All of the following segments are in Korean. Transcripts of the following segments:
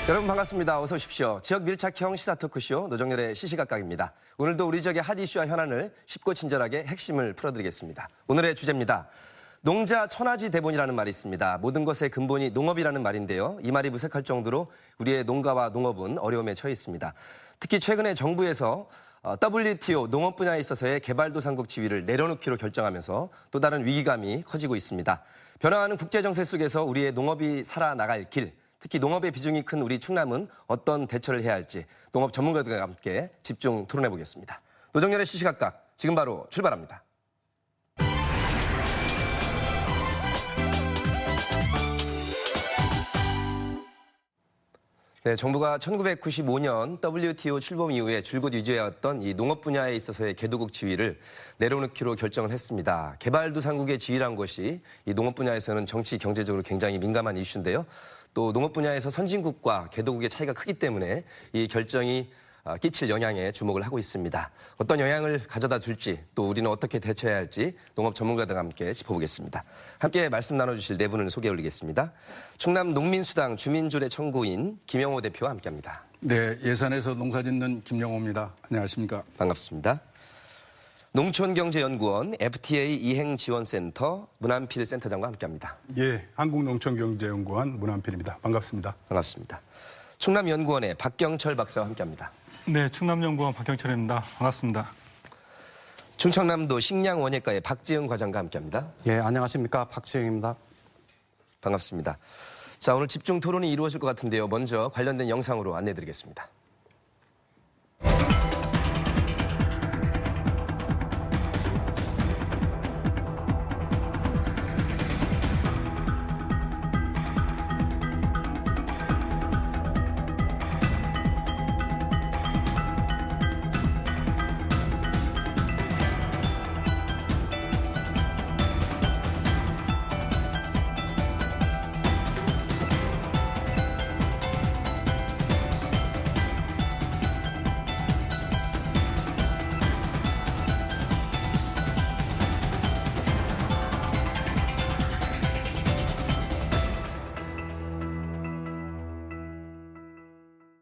여러분 반갑습니다. 어서 오십시오. 지역 밀착형 시사 토크쇼 노정열의 시시각각입니다. 오늘도 우리 지역의 핫 이슈와 현안을 쉽고 친절하게 핵심을 풀어드리겠습니다. 오늘의 주제입니다. 농자 천하지 대본이라는 말이 있습니다. 모든 것의 근본이 농업이라는 말인데요. 이 말이 무색할 정도로 우리의 농가와 농업은 어려움에 처해 있습니다. 특히 최근에 정부에서 WTO 농업 분야에 있어서의 개발도상국 지위를 내려놓기로 결정하면서 또 다른 위기감이 커지고 있습니다. 변화하는 국제정세 속에서 우리의 농업이 살아나갈 길, 특히 농업의 비중이 큰 우리 충남은 어떤 대처를 해야 할지 농업 전문가들과 함께 집중 토론해 보겠습니다. 노정열의 시시각각 지금 바로 출발합니다. 네, 정부가 1995년 WTO 출범 이후에 줄곧 유지해왔던 이 농업 분야에 있어서의 개도국 지위를 내려놓기로 결정을 했습니다. 개발도상국의 지위란 것이 이 농업 분야에서는 정치, 경제적으로 굉장히 민감한 이슈인데요. 또 농업 분야에서 선진국과 개도국의 차이가 크기 때문에 이 결정이 끼칠 영향에 주목을 하고 있습니다. 어떤 영향을 가져다 줄지 또 우리는 어떻게 대처해야 할지 농업 전문가들과 함께 짚어보겠습니다. 함께 말씀 나눠주실 네 분을 소개해 올리겠습니다. 충남 농민수당 주민조례 청구인 김영호 대표와 함께합니다. 네, 예산에서 농사짓는 김영호입니다. 안녕하십니까? 반갑습니다. 농촌경제연구원 FTA 이행지원센터 문한필 센터장과 함께합니다. 예, 한국농촌경제연구원 문한필입니다. 반갑습니다. 반갑습니다. 충남연구원의 박경철 박사와 함께합니다. 네, 충남연구원 박경철입니다. 반갑습니다. 충청남도 식량원예과의 박지영 과장과 함께합니다. 예, 안녕하십니까. 박지영입니다. 반갑습니다. 자, 오늘 집중 토론이 이루어질 것 같은데요. 먼저 관련된 영상으로 안내드리겠습니다.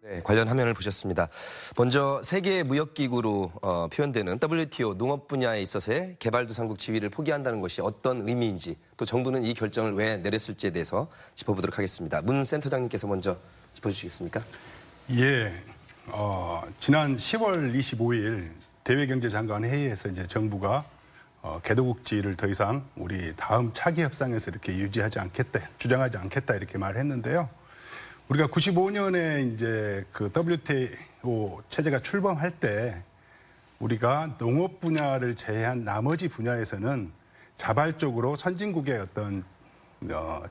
네, 관련 화면을 보셨습니다. 먼저 세계무역기구로 표현되는 WTO 농업 분야에 있어서의 개발도상국 지위를 포기한다는 것이 어떤 의미인지 또 정부는 이 결정을 왜 내렸을지에 대해서 짚어보도록 하겠습니다. 문 센터장님께서 먼저 짚어주시겠습니까? 예, 지난 10월 25일 대외경제장관 회의에서 이제 정부가 개도국지를 더 이상 우리 다음 차기 협상에서 이렇게 유지하지 않겠다, 주장하지 않겠다 이렇게 말을 했는데요. 우리가 95년에 이제 그 WTO 체제가 출범할 때 우리가 농업 분야를 제외한 나머지 분야에서는 자발적으로 선진국의 어떤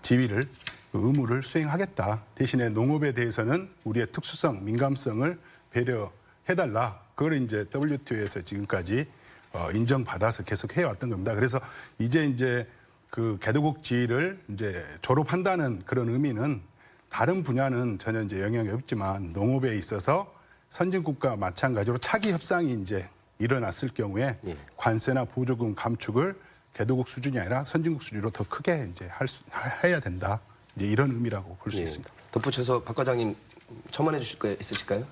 지위를 의무를 수행하겠다. 대신에 농업에 대해서는 우리의 특수성, 민감성을 배려해달라. 그걸 이제 WTO에서 지금까지 인정받아서 계속 해왔던 겁니다. 그래서 이제 그 개도국 지위를 이제 졸업한다는 그런 의미는 다른 분야는 전혀 이제 영향이 없지만 농업에 있어서 선진국과 마찬가지로 차기 협상이 이제 일어났을 경우에 관세나 보조금 감축을 개도국 수준이 아니라 선진국 수준으로 더 크게 이제 해야 된다. 이제 이런 의미라고 볼 수 있습니다. 덧붙여서 박 과장님 첨언해 주실 거 있으실까요?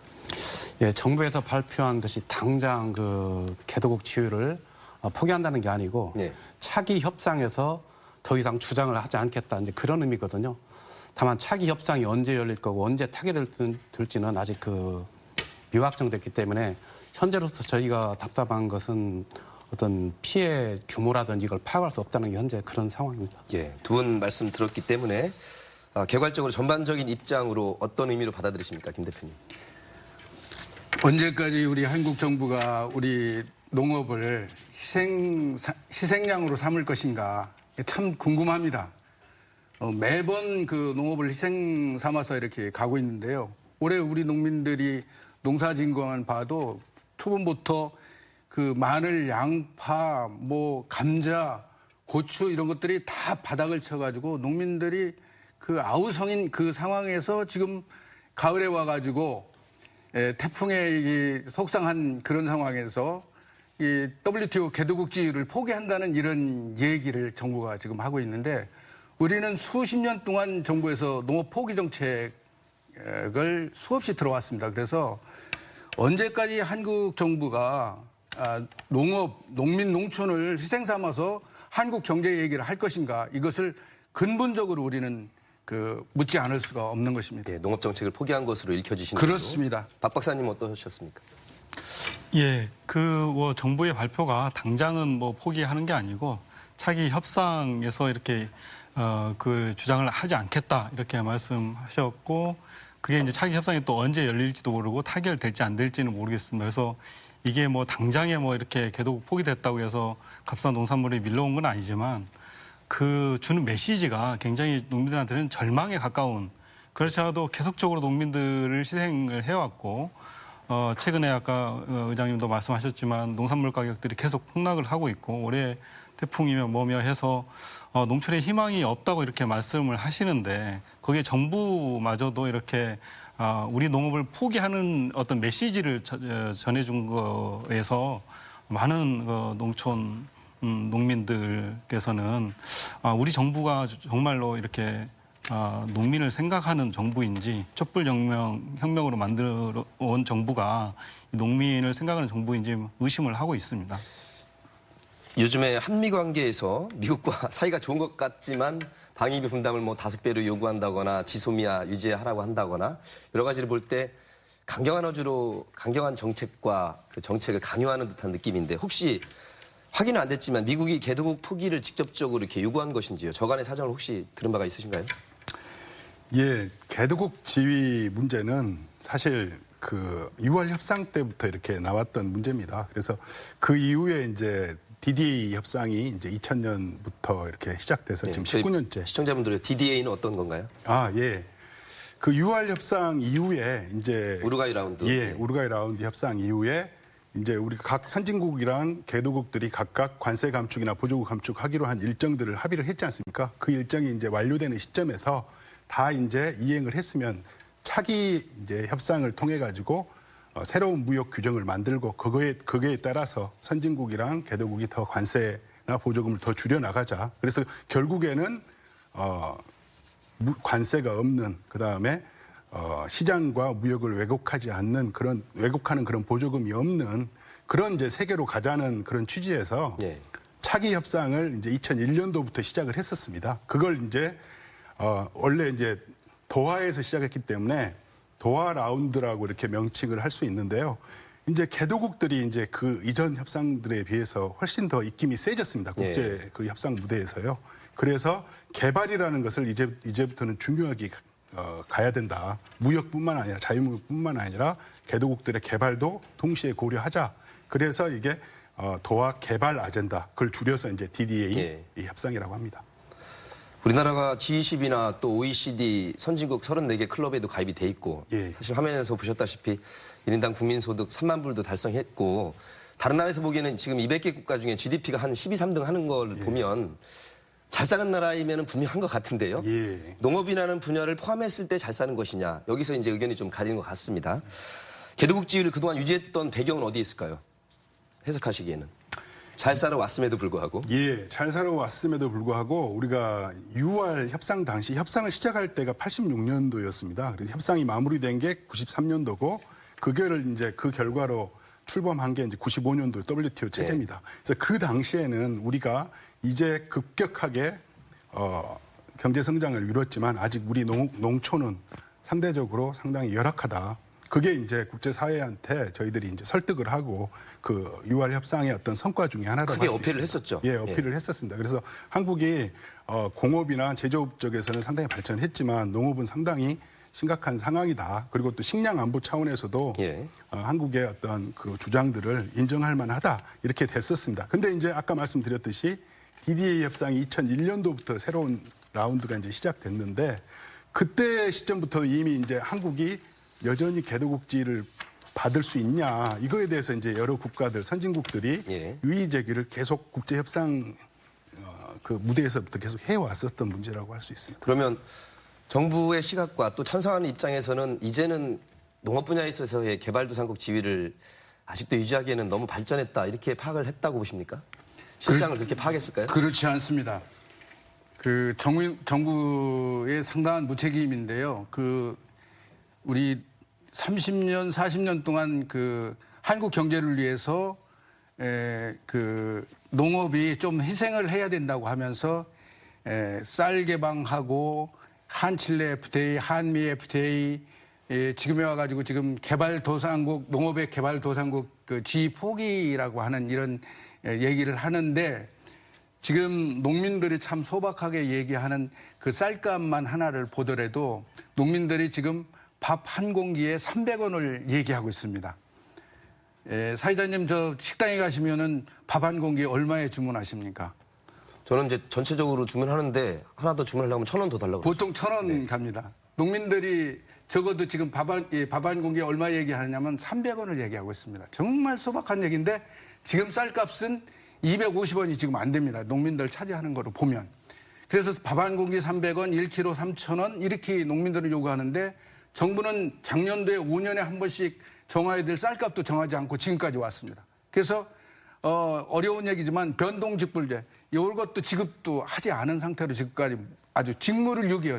예, 정부에서 발표한 것이 당장 그 개도국 지위를 포기한다는 게 아니고 차기 협상에서 더 이상 주장을 하지 않겠다. 이제 그런 의미거든요. 다만 차기 협상이 언제 열릴 거고 언제 타결을 들지는 아직 그 미확정됐기 때문에 현재로서 저희가 답답한 것은 어떤 피해 규모라든지 이걸 파악할 수 없다는 게 현재 그런 상황입니다. 예, 두 분 말씀 들었기 때문에 개괄적으로 전반적인 입장으로 어떤 의미로 받아들이십니까, 김 대표님? 언제까지 우리 한국 정부가 우리 농업을 희생양으로 삼을 것인가 참 궁금합니다. 매번 그 농업을 희생 삼아서 이렇게 가고 있는데요. 올해 우리 농민들이 농사 지은 것만 봐도 초반부터 그 마늘, 양파, 뭐 감자, 고추 이런 것들이 다 바닥을 쳐가지고 농민들이 그 아우성인 그 상황에서 지금 가을에 와가지고 태풍에 속상한 그런 상황에서 이 WTO 개도국지를 포기한다는 이런 얘기를 정부가 지금 하고 있는데 우리는 수십 년 동안 정부에서 농업 포기 정책 정책을 수없이 들어왔습니다. 그래서 언제까지 한국 정부가 농업, 농민, 농촌을 희생 삼아서 한국 경제 얘기를 할 것인가, 이것을 근본적으로 우리는 묻지 않을 수가 없는 것입니다. 예, 농업 정책을 포기한 것으로 읽혀지시는 그렇습니다. 박 박사님 어떠셨습니까? 예, 뭐 정부의 발표가 당장은 뭐 포기하는 게 아니고 차기 협상에서 이렇게 그 주장을 하지 않겠다 이렇게 말씀하셨고, 그게 이제 차기 협상이 또 언제 열릴지도 모르고 타결될지 안 될지는 모르겠습니다. 그래서 이게 뭐 당장에 뭐 이렇게 개도국 포기됐다고 해서 값싼 농산물이 밀려온 건 아니지만 그 주는 메시지가 굉장히 농민들한테는 절망에 가까운, 그렇지 않아도 계속적으로 농민들을 희생을 해왔고, 최근에 아까 의장님도 말씀하셨지만 농산물 가격들이 계속 폭락을 하고 있고, 올해 태풍이며 뭐며 해서 농촌에 희망이 없다고 이렇게 말씀을 하시는데, 거기에 정부마저도 이렇게 우리 농업을 포기하는 어떤 메시지를 전해준 거에서 많은 농촌 농민들께서는 우리 정부가 정말로 이렇게 농민을 생각하는 정부인지, 촛불혁명으로 만들어 온 정부가 농민을 생각하는 정부인지 의심을 하고 있습니다. 요즘에 한미 관계에서 미국과 사이가 좋은 것 같지만 방위비 분담을 뭐 5배로 요구한다거나 지소미아 유지하라고 한다거나 여러 가지를 볼 때 강경한 어조로 강경한 정책과 그 정책을 강요하는 듯한 느낌인데, 혹시 확인은 안 됐지만 미국이 개도국 포기를 직접적으로 이렇게 요구한 것인지요? 저간의 사정을 혹시 들은 바가 있으신가요? 예, 개도국 지위 문제는 사실 그 6월 협상 때부터 이렇게 나왔던 문제입니다. 그래서 그 이후에 이제 DDA 협상이 이제 2000년부터 이렇게 시작돼서 지금 19년째. 시청자분들의 DDA는 어떤 건가요? 예. 그 6월 협상 이후에 이제 우루과이 라운드. 예, 우루과이 라운드 협상 이후에 이제 우리 각 선진국이랑 개도국들이 각각 관세 감축이나 보조국 감축하기로 한 일정들을 합의를 했지 않습니까? 그 일정이 이제 완료되는 시점에서 다 이제 이행을 했으면 차기 이제 협상을 통해 가지고 새로운 무역 규정을 만들고 그거에 따라서 선진국이랑 개도국이 더 관세나 보조금을 더 줄여 나가자. 그래서 결국에는 관세가 없는, 그다음에 시장과 무역을 왜곡하지 않는 왜곡하는 그런 보조금이 없는 그런 이제 세계로 가자는 그런 취지에서 예. 차기 협상을 이제 2001년도부터 시작을 했었습니다. 그걸 이제 원래 이제 도하에서 시작했기 때문에 도하 라운드라고 이렇게 명칭을 할 수 있는데요. 이제 개도국들이 이제 그 이전 협상들에 비해서 훨씬 더 입김이 세졌습니다. 국제 그 협상 무대에서요. 그래서 개발이라는 것을 이제부터는 중요하게 가야 된다. 무역뿐만 아니라 자유무역뿐만 아니라 개도국들의 개발도 동시에 고려하자. 그래서 이게 도하 개발 아젠다, 그걸 줄여서 이제 DDA 이 협상이라고 합니다. 우리나라가 G20이나 또 OECD 선진국 34개 클럽에도 가입이 돼 있고, 예. 사실 화면에서 보셨다시피 1인당 국민소득 3만 불도 달성했고, 다른 나라에서 보기에는 지금 200개 국가 중에 GDP가 한 12, 3등 하는 걸 보면 잘 사는 나라이면 분명한 것 같은데요. 예. 농업이라는 분야를 포함했을 때 잘 사는 것이냐, 여기서 이제 의견이 좀 가리는 것 같습니다. 개도국 지위를 그동안 유지했던 배경은 어디에 있을까요? 해석하시기에는. 잘 살아왔음에도 불구하고. 예, 잘 살아왔음에도 불구하고 우리가 6월 협상 당시 협상을 시작할 때가 86년도였습니다. 그래서 협상이 마무리된 게 93년도고 그거를 이제 그 결과로 출범한 게 이제 95년도 WTO 체제입니다. 그래서 그 당시에는 우리가 이제 급격하게 경제 성장을 이뤘지만 아직 우리 농촌은 상대적으로 상당히 열악하다. 그게 이제 국제사회한테 저희들이 이제 설득을 하고 그 6월 협상의 어떤 성과 중에 하나라고 크게 할수 어필을 있습니다. 했었죠. 예, 어필을 했었습니다. 그래서 한국이 공업이나 제조업 쪽에서는 상당히 발전했지만 농업은 상당히 심각한 상황이다. 그리고 또 식량 안보 차원에서도 한국의 어떤 그 주장들을 인정할 만하다. 이렇게 됐었습니다. 근데 이제 아까 말씀드렸듯이 DDA 협상이 2001년도부터 새로운 라운드가 이제 시작됐는데 그때 시점부터 이미 이제 한국이 여전히 개도국지를 받을 수 있냐, 이거에 대해서 이제 여러 국가들, 선진국들이 이의 제기를 계속 국제 협상 그 무대에서부터 계속 해왔었던 문제라고 할 수 있습니다. 그러면 정부의 시각과 또 찬성하는 입장에서는 이제는 농업 분야에 있어서의 개발도상국 지위를 아직도 유지하기에는 너무 발전했다, 이렇게 파악을 했다고 보십니까? 실상을 그렇게 파악했을까요? 그렇지 않습니다. 그 정부의 상당한 무책임인데요. 그 우리 30년, 40년 동안 그 한국 경제를 위해서 그 농업이 좀 희생을 해야 된다고 하면서 쌀 개방하고 한칠레 FTA, 한미 FTA 지금에 와가지고 지금 개발도상국, 농업의 개발도상국 그 지위 포기라고 하는 이런 얘기를 하는데 지금 농민들이 참 소박하게 얘기하는 그 쌀값만 하나를 보더라도 농민들이 지금 밥 한 공기에 300원을 얘기하고 있습니다. 사회자님, 저 식당에 가시면은 밥 한 공기에 얼마에 주문하십니까? 저는 이제 전체적으로 주문하는데 하나 더 주문하려면 1,000원 더 달라고. 보통 1,000원 갑니다. 농민들이 적어도 지금 밥 한 공기에 얼마 얘기하냐면 300원을 얘기하고 있습니다. 정말 소박한 얘기인데 지금 쌀값은 250원이 지금 안 됩니다. 농민들 차지하는 거로 보면. 그래서 밥 한 공기 300원, 1kg 3,000원 이렇게 농민들은 요구하는데 정부는 작년도에 5년에 한 번씩 정해야 될 쌀값도 정하지 않고 지금까지 왔습니다. 그래서 어려운 얘기지만 변동직불제 이것도 지급도 하지 않은 상태로 지금까지 아주 직무를 요구해요.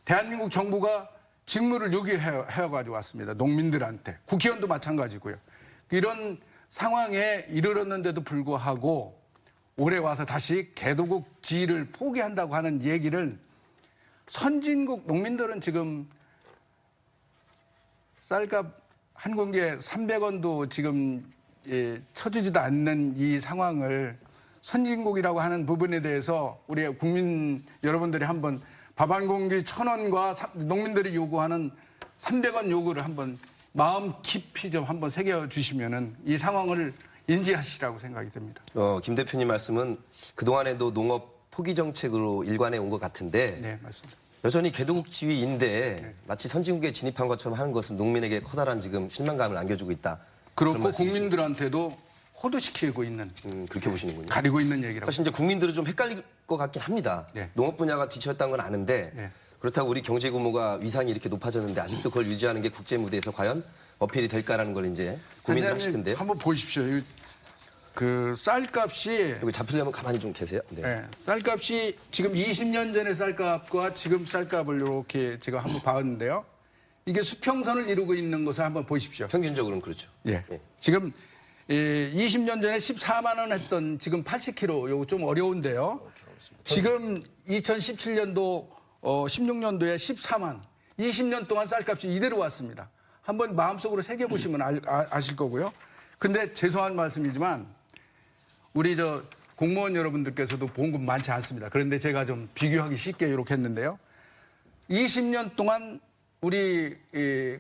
대한민국 정부가 직무를 요구해가지고 왔습니다. 농민들한테. 국회의원도 마찬가지고요. 이런 상황에 이르렀는데도 불구하고 올해 와서 다시 개도국 지위를 포기한다고 하는 얘기를 선진국 농민들은 지금 쌀값 한 공기에 300원도 지금 쳐주지도 않는 이 상황을 선진국이라고 하는 부분에 대해서 우리 국민 여러분들이 한번 밥 한 공기 1,000원과 농민들이 요구하는 300원 요구를 한번 마음 깊이 좀 한번 새겨주시면은 이 상황을 인지하시라고 생각이 듭니다. 김 대표님 말씀은 그동안에도 농업 포기 정책으로 일관해 온 것 같은데 네, 맞습니다. 여전히 개도국 지위인데 마치 선진국에 진입한 것처럼 하는 것은 농민에게 커다란 지금 실망감을 안겨주고 있다. 그렇고 국민들한테도 호도시키고 있는 그렇게 보시는군요. 가리고 있는 얘기라고. 사실 이제 국민들은 좀 헷갈릴 것 같긴 합니다. 네. 농업 분야가 뒤처졌다는 건 아는데 네. 그렇다고 우리 경제 규모가 위상이 이렇게 높아졌는데 아직도 그걸 유지하는 게 국제 무대에서 과연 어필이 될까라는 걸 이제 고민을 하실 텐데. 한번 보십시오. 그 쌀값이 여기 잡히려면 가만히 좀 계세요. 네. 네, 쌀값이 지금 20년 전의 쌀값과 지금 쌀값을 이렇게 제가 한번 봤는데요. 이게 수평선을 이루고 있는 것을 한번 보십시오. 평균적으로는 그렇죠. 예. 예. 지금 20년 전에 14만 원 했던 지금 80kg 요거 좀 어려운데요. 지금 2017년도 16년도에 14만 20년 동안 쌀값이 이대로 왔습니다. 한번 마음속으로 새겨보시면 아실 거고요. 근데 죄송한 말씀이지만 우리 저 공무원 여러분들께서도 봉급 많지 않습니다. 그런데 제가 좀 비교하기 쉽게 이렇게 했는데요. 20년 동안 우리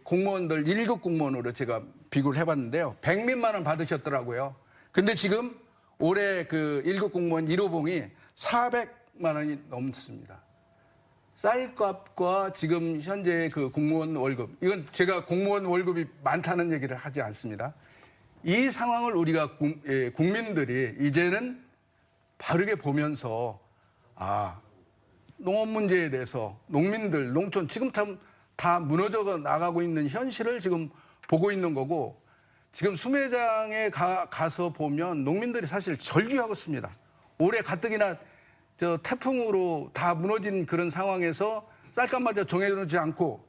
공무원들 1급 공무원으로 제가 비교를 해봤는데요. 100몇만 원 받으셨더라고요. 근데 지금 올해 그 1급 공무원 1호봉이 400만 원이 넘습니다. 쌀값과 지금 현재 그 공무원 월급, 이건 제가 공무원 월급이 많다는 얘기를 하지 않습니다. 이 상황을 우리가 국민들이 이제는 바르게 보면서 농업 문제에 대해서 농민들, 농촌 지금 다 무너져 나가고 있는 현실을 지금 보고 있는 거고 지금 수매장에 가서 보면 농민들이 사실 절규하고 있습니다. 올해 가뜩이나 저 태풍으로 다 무너진 그런 상황에서 쌀값마저 정해놓지 않고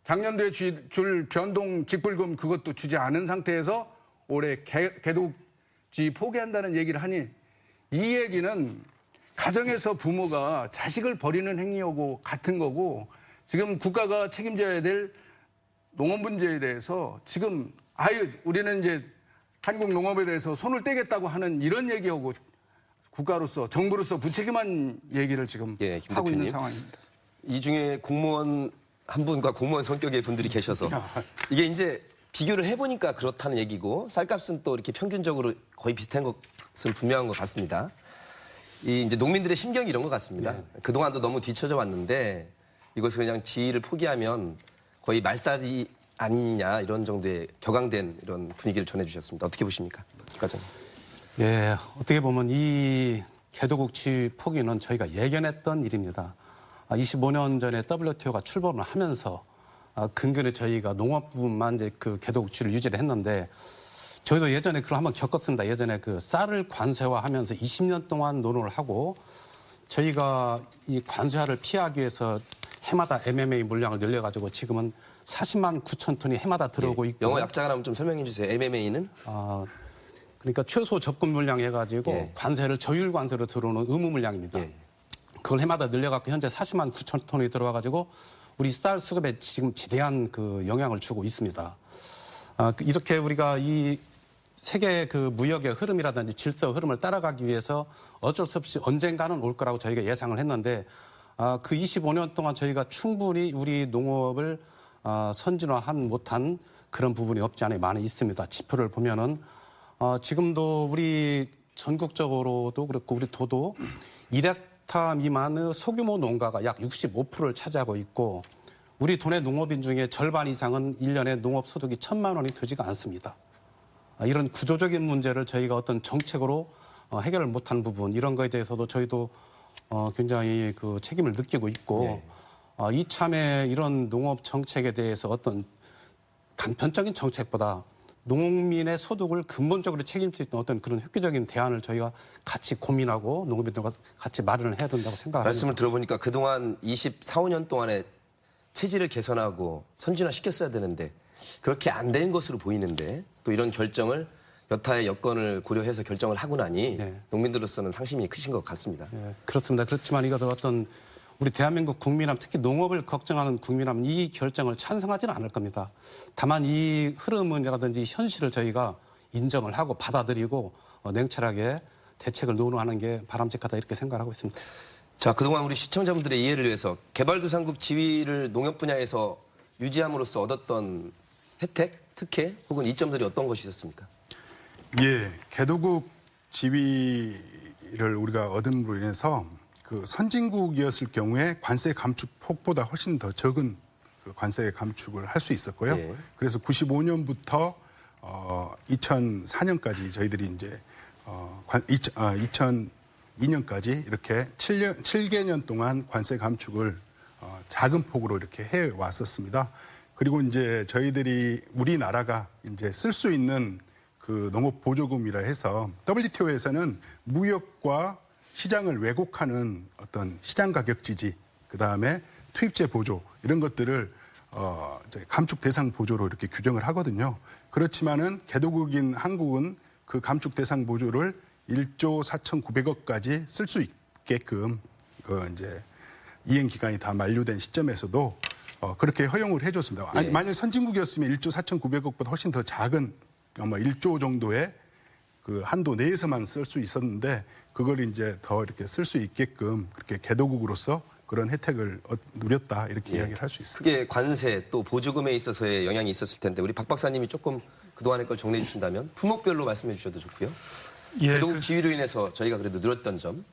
작년도에 줄 변동 직불금 그것도 주지 않은 상태에서 올해 개도국지 포기한다는 얘기를 하니 이 얘기는 가정에서 부모가 자식을 버리는 행위하고 같은 거고 지금 국가가 책임져야 될 농업 문제에 대해서 지금 우리는 이제 한국 농업에 대해서 손을 떼겠다고 하는 이런 얘기하고 국가로서 정부로서 부책임한 얘기를 지금 하고 있는 상황입니다. 이 중에 공무원 한 분과 공무원 성격의 분들이 계셔서 이게 이제 비교를 해보니까 그렇다는 얘기고 쌀값은 또 이렇게 평균적으로 거의 비슷한 것은 분명한 것 같습니다. 이 이제 농민들의 심경이 이런 것 같습니다. 네. 그동안도 너무 뒤처져 왔는데 이것을 그냥 지위를 포기하면 거의 말살이 아니냐 이런 정도의 격앙된 이런 분위기를 전해주셨습니다. 어떻게 보십니까? 국가장. 예, 어떻게 보면 이 개도국 지위 포기는 저희가 예견했던 일입니다. 25년 전에 WTO가 출범을 하면서 근근에 저희가 농업 부분만 이제 그 개도국 지위를 유지를 했는데 저희도 예전에 그걸 한번 겪었습니다. 예전에 그 쌀을 관세화하면서 20년 동안 논의를 하고 저희가 이 관세화를 피하기 위해서 해마다 MMA 물량을 늘려가지고 지금은 40만 9천 톤이 해마다 들어오고 있고. 영어 약자가 나면 좀 설명해 주세요. MMA는? 그러니까 최소 접근 물량 해가지고 예. 관세를 저율 관세로 들어오는 의무 물량입니다. 예. 그걸 해마다 늘려갖고 현재 40만 9천 톤이 들어와가지고 우리 쌀 수급에 지금 지대한 그 영향을 주고 있습니다. 이렇게 우리가 이 세계 그 무역의 흐름이라든지 질서 흐름을 따라가기 위해서 어쩔 수 없이 언젠가는 올 거라고 저희가 예상을 했는데 그 25년 동안 저희가 충분히 우리 농업을 선진화한 못한 그런 부분이 없지 않아 많이 있습니다. 지표를 보면은 지금도 우리 전국적으로도 그렇고 우리 도도 1헥타 미만의 소규모 농가가 약 65%를 차지하고 있고 우리 도내 농업인 중에 절반 이상은 1년에 농업 소득이 1,000만 원이 되지가 않습니다. 이런 구조적인 문제를 저희가 어떤 정책으로 해결을 못한 부분 이런 거에 대해서도 저희도 굉장히 그 책임을 느끼고 있고 이참에 이런 농업 정책에 대해서 어떤 단편적인 정책보다 농민의 소득을 근본적으로 책임질 수 있는 어떤 그런 획기적인 대안을 저희가 같이 고민하고 농업인들과 같이 마련을 해야 된다고 생각합니다. 말씀을 들어보니까 그동안 24, 5년 동안에 체질을 개선하고 선진화시켰어야 되는데 그렇게 안 된 것으로 보이는데 또 이런 결정을 여타의 여건을 고려해서 결정을 하고 나니 네. 농민들로서는 상심이 크신 것 같습니다. 예, 그렇습니다. 그렇지만 이것도 어떤 우리 대한민국 국민함, 특히 농업을 걱정하는 국민함 이 결정을 찬성하지는 않을 겁니다. 다만 이 흐름이라든지 현실을 저희가 인정을 하고 받아들이고 냉철하게 대책을 논의하는 게 바람직하다 이렇게 생각하고 있습니다. 자, 그동안 우리 시청자분들의 이해를 위해서 개발도상국 지위를 농업 분야에서 유지함으로써 얻었던 혜택, 특혜 혹은 이점들이 어떤 것이었습니까? 예, 개도국 지위를 우리가 얻음으로 인해서 그 선진국이었을 경우에 관세 감축 폭보다 훨씬 더 적은 그 관세 감축을 할 수 있었고요. 예. 그래서 95년부터 2004년까지 저희들이 이제 2002년까지 이렇게 7개년 동안 관세 감축을 작은 폭으로 이렇게 해 왔었습니다. 그리고 이제 저희들이 우리나라가 이제 쓸 수 있는 그 농업 보조금이라 해서 WTO에서는 무역과 시장을 왜곡하는 어떤 시장 가격 지지, 그 다음에 투입재 보조 이런 것들을 감축 대상 보조로 이렇게 규정을 하거든요. 그렇지만은 개도국인 한국은 그 감축 대상 보조를 1조 4,900억까지 쓸 수 있게끔 그 이제 이행 기간이 다 만료된 시점에서도 그렇게 허용을 해줬습니다. 아니, 만약 선진국이었으면 1조 4,900억보다 훨씬 더 작은 아마 1조 정도의 그 한도 내에서만 쓸 수 있었는데 그걸 이제 더 이렇게 쓸 수 있게끔 그렇게 개도국으로서 그런 혜택을 누렸다 이렇게 이야기를 할 수 있습니다. 크게 관세 또 보조금에 있어서의 영향이 있었을 텐데 우리 박 박사님이 조금 그동안의 걸 정리해 주신다면 품목별로 말씀해 주셔도 좋고요. 예, 개도국 지위로 인해서 저희가 그래도 늘었던 점.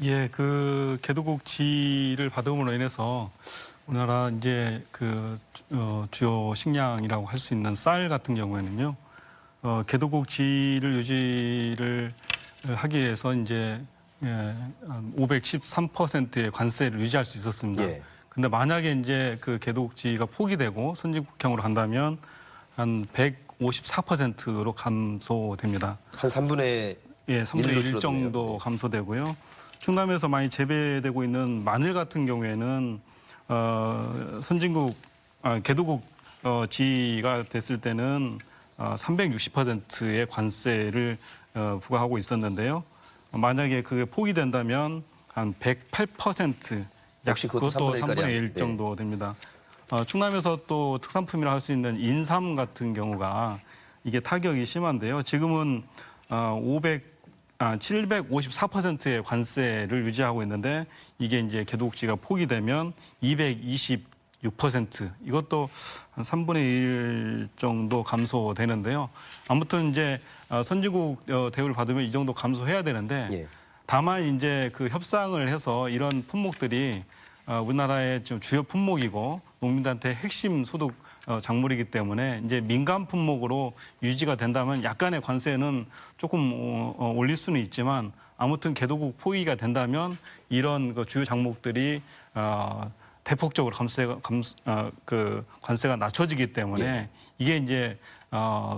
예, 그 개도국 지위를 받음으로 인해서 우리나라 이제 그 주요 식량이라고 할 수 있는 쌀 같은 경우에는요, 개도국 지위를 유지를 하기 위해서 이제 513%의 관세를 유지할 수 있었습니다. 예. 근데 만약에 이제 그 개도국 지위가 포기되고 선진국형으로 간다면 한 154%로 감소됩니다. 한 3분의 예, 3분의 1 줄어드네요. 정도 감소되고요. 충남에서 많이 재배되고 있는 마늘 같은 경우에는 개도국 지위가 됐을 때는 360%의 관세를 부과하고 있었는데요. 만약에 그게 포기된다면 한 108% 역시 그것도 3분의 1 네. 정도 됩니다. 충남에서 또 특산품이라 할 수 있는 인삼 같은 경우가 이게 타격이 심한데요. 지금은 754%의 관세를 유지하고 있는데 이게 이제 개도국지가 포기되면 226%, 이것도 한 3분의 1 정도 감소되는데요. 아무튼 이제 선진국 대우를 받으면 이 정도 감소해야 되는데 예. 다만 이제 그 협상을 해서 이런 품목들이 우리나라의 좀 주요 품목이고 농민들한테 핵심 소득 작물이기 때문에 이제 민간 품목으로 유지가 된다면 약간의 관세는 조금 올릴 수는 있지만 아무튼 개도국 포기가 된다면 이런 그 주요 작목들이 대폭적으로 관세가 낮춰지기 때문에 예. 이게 이제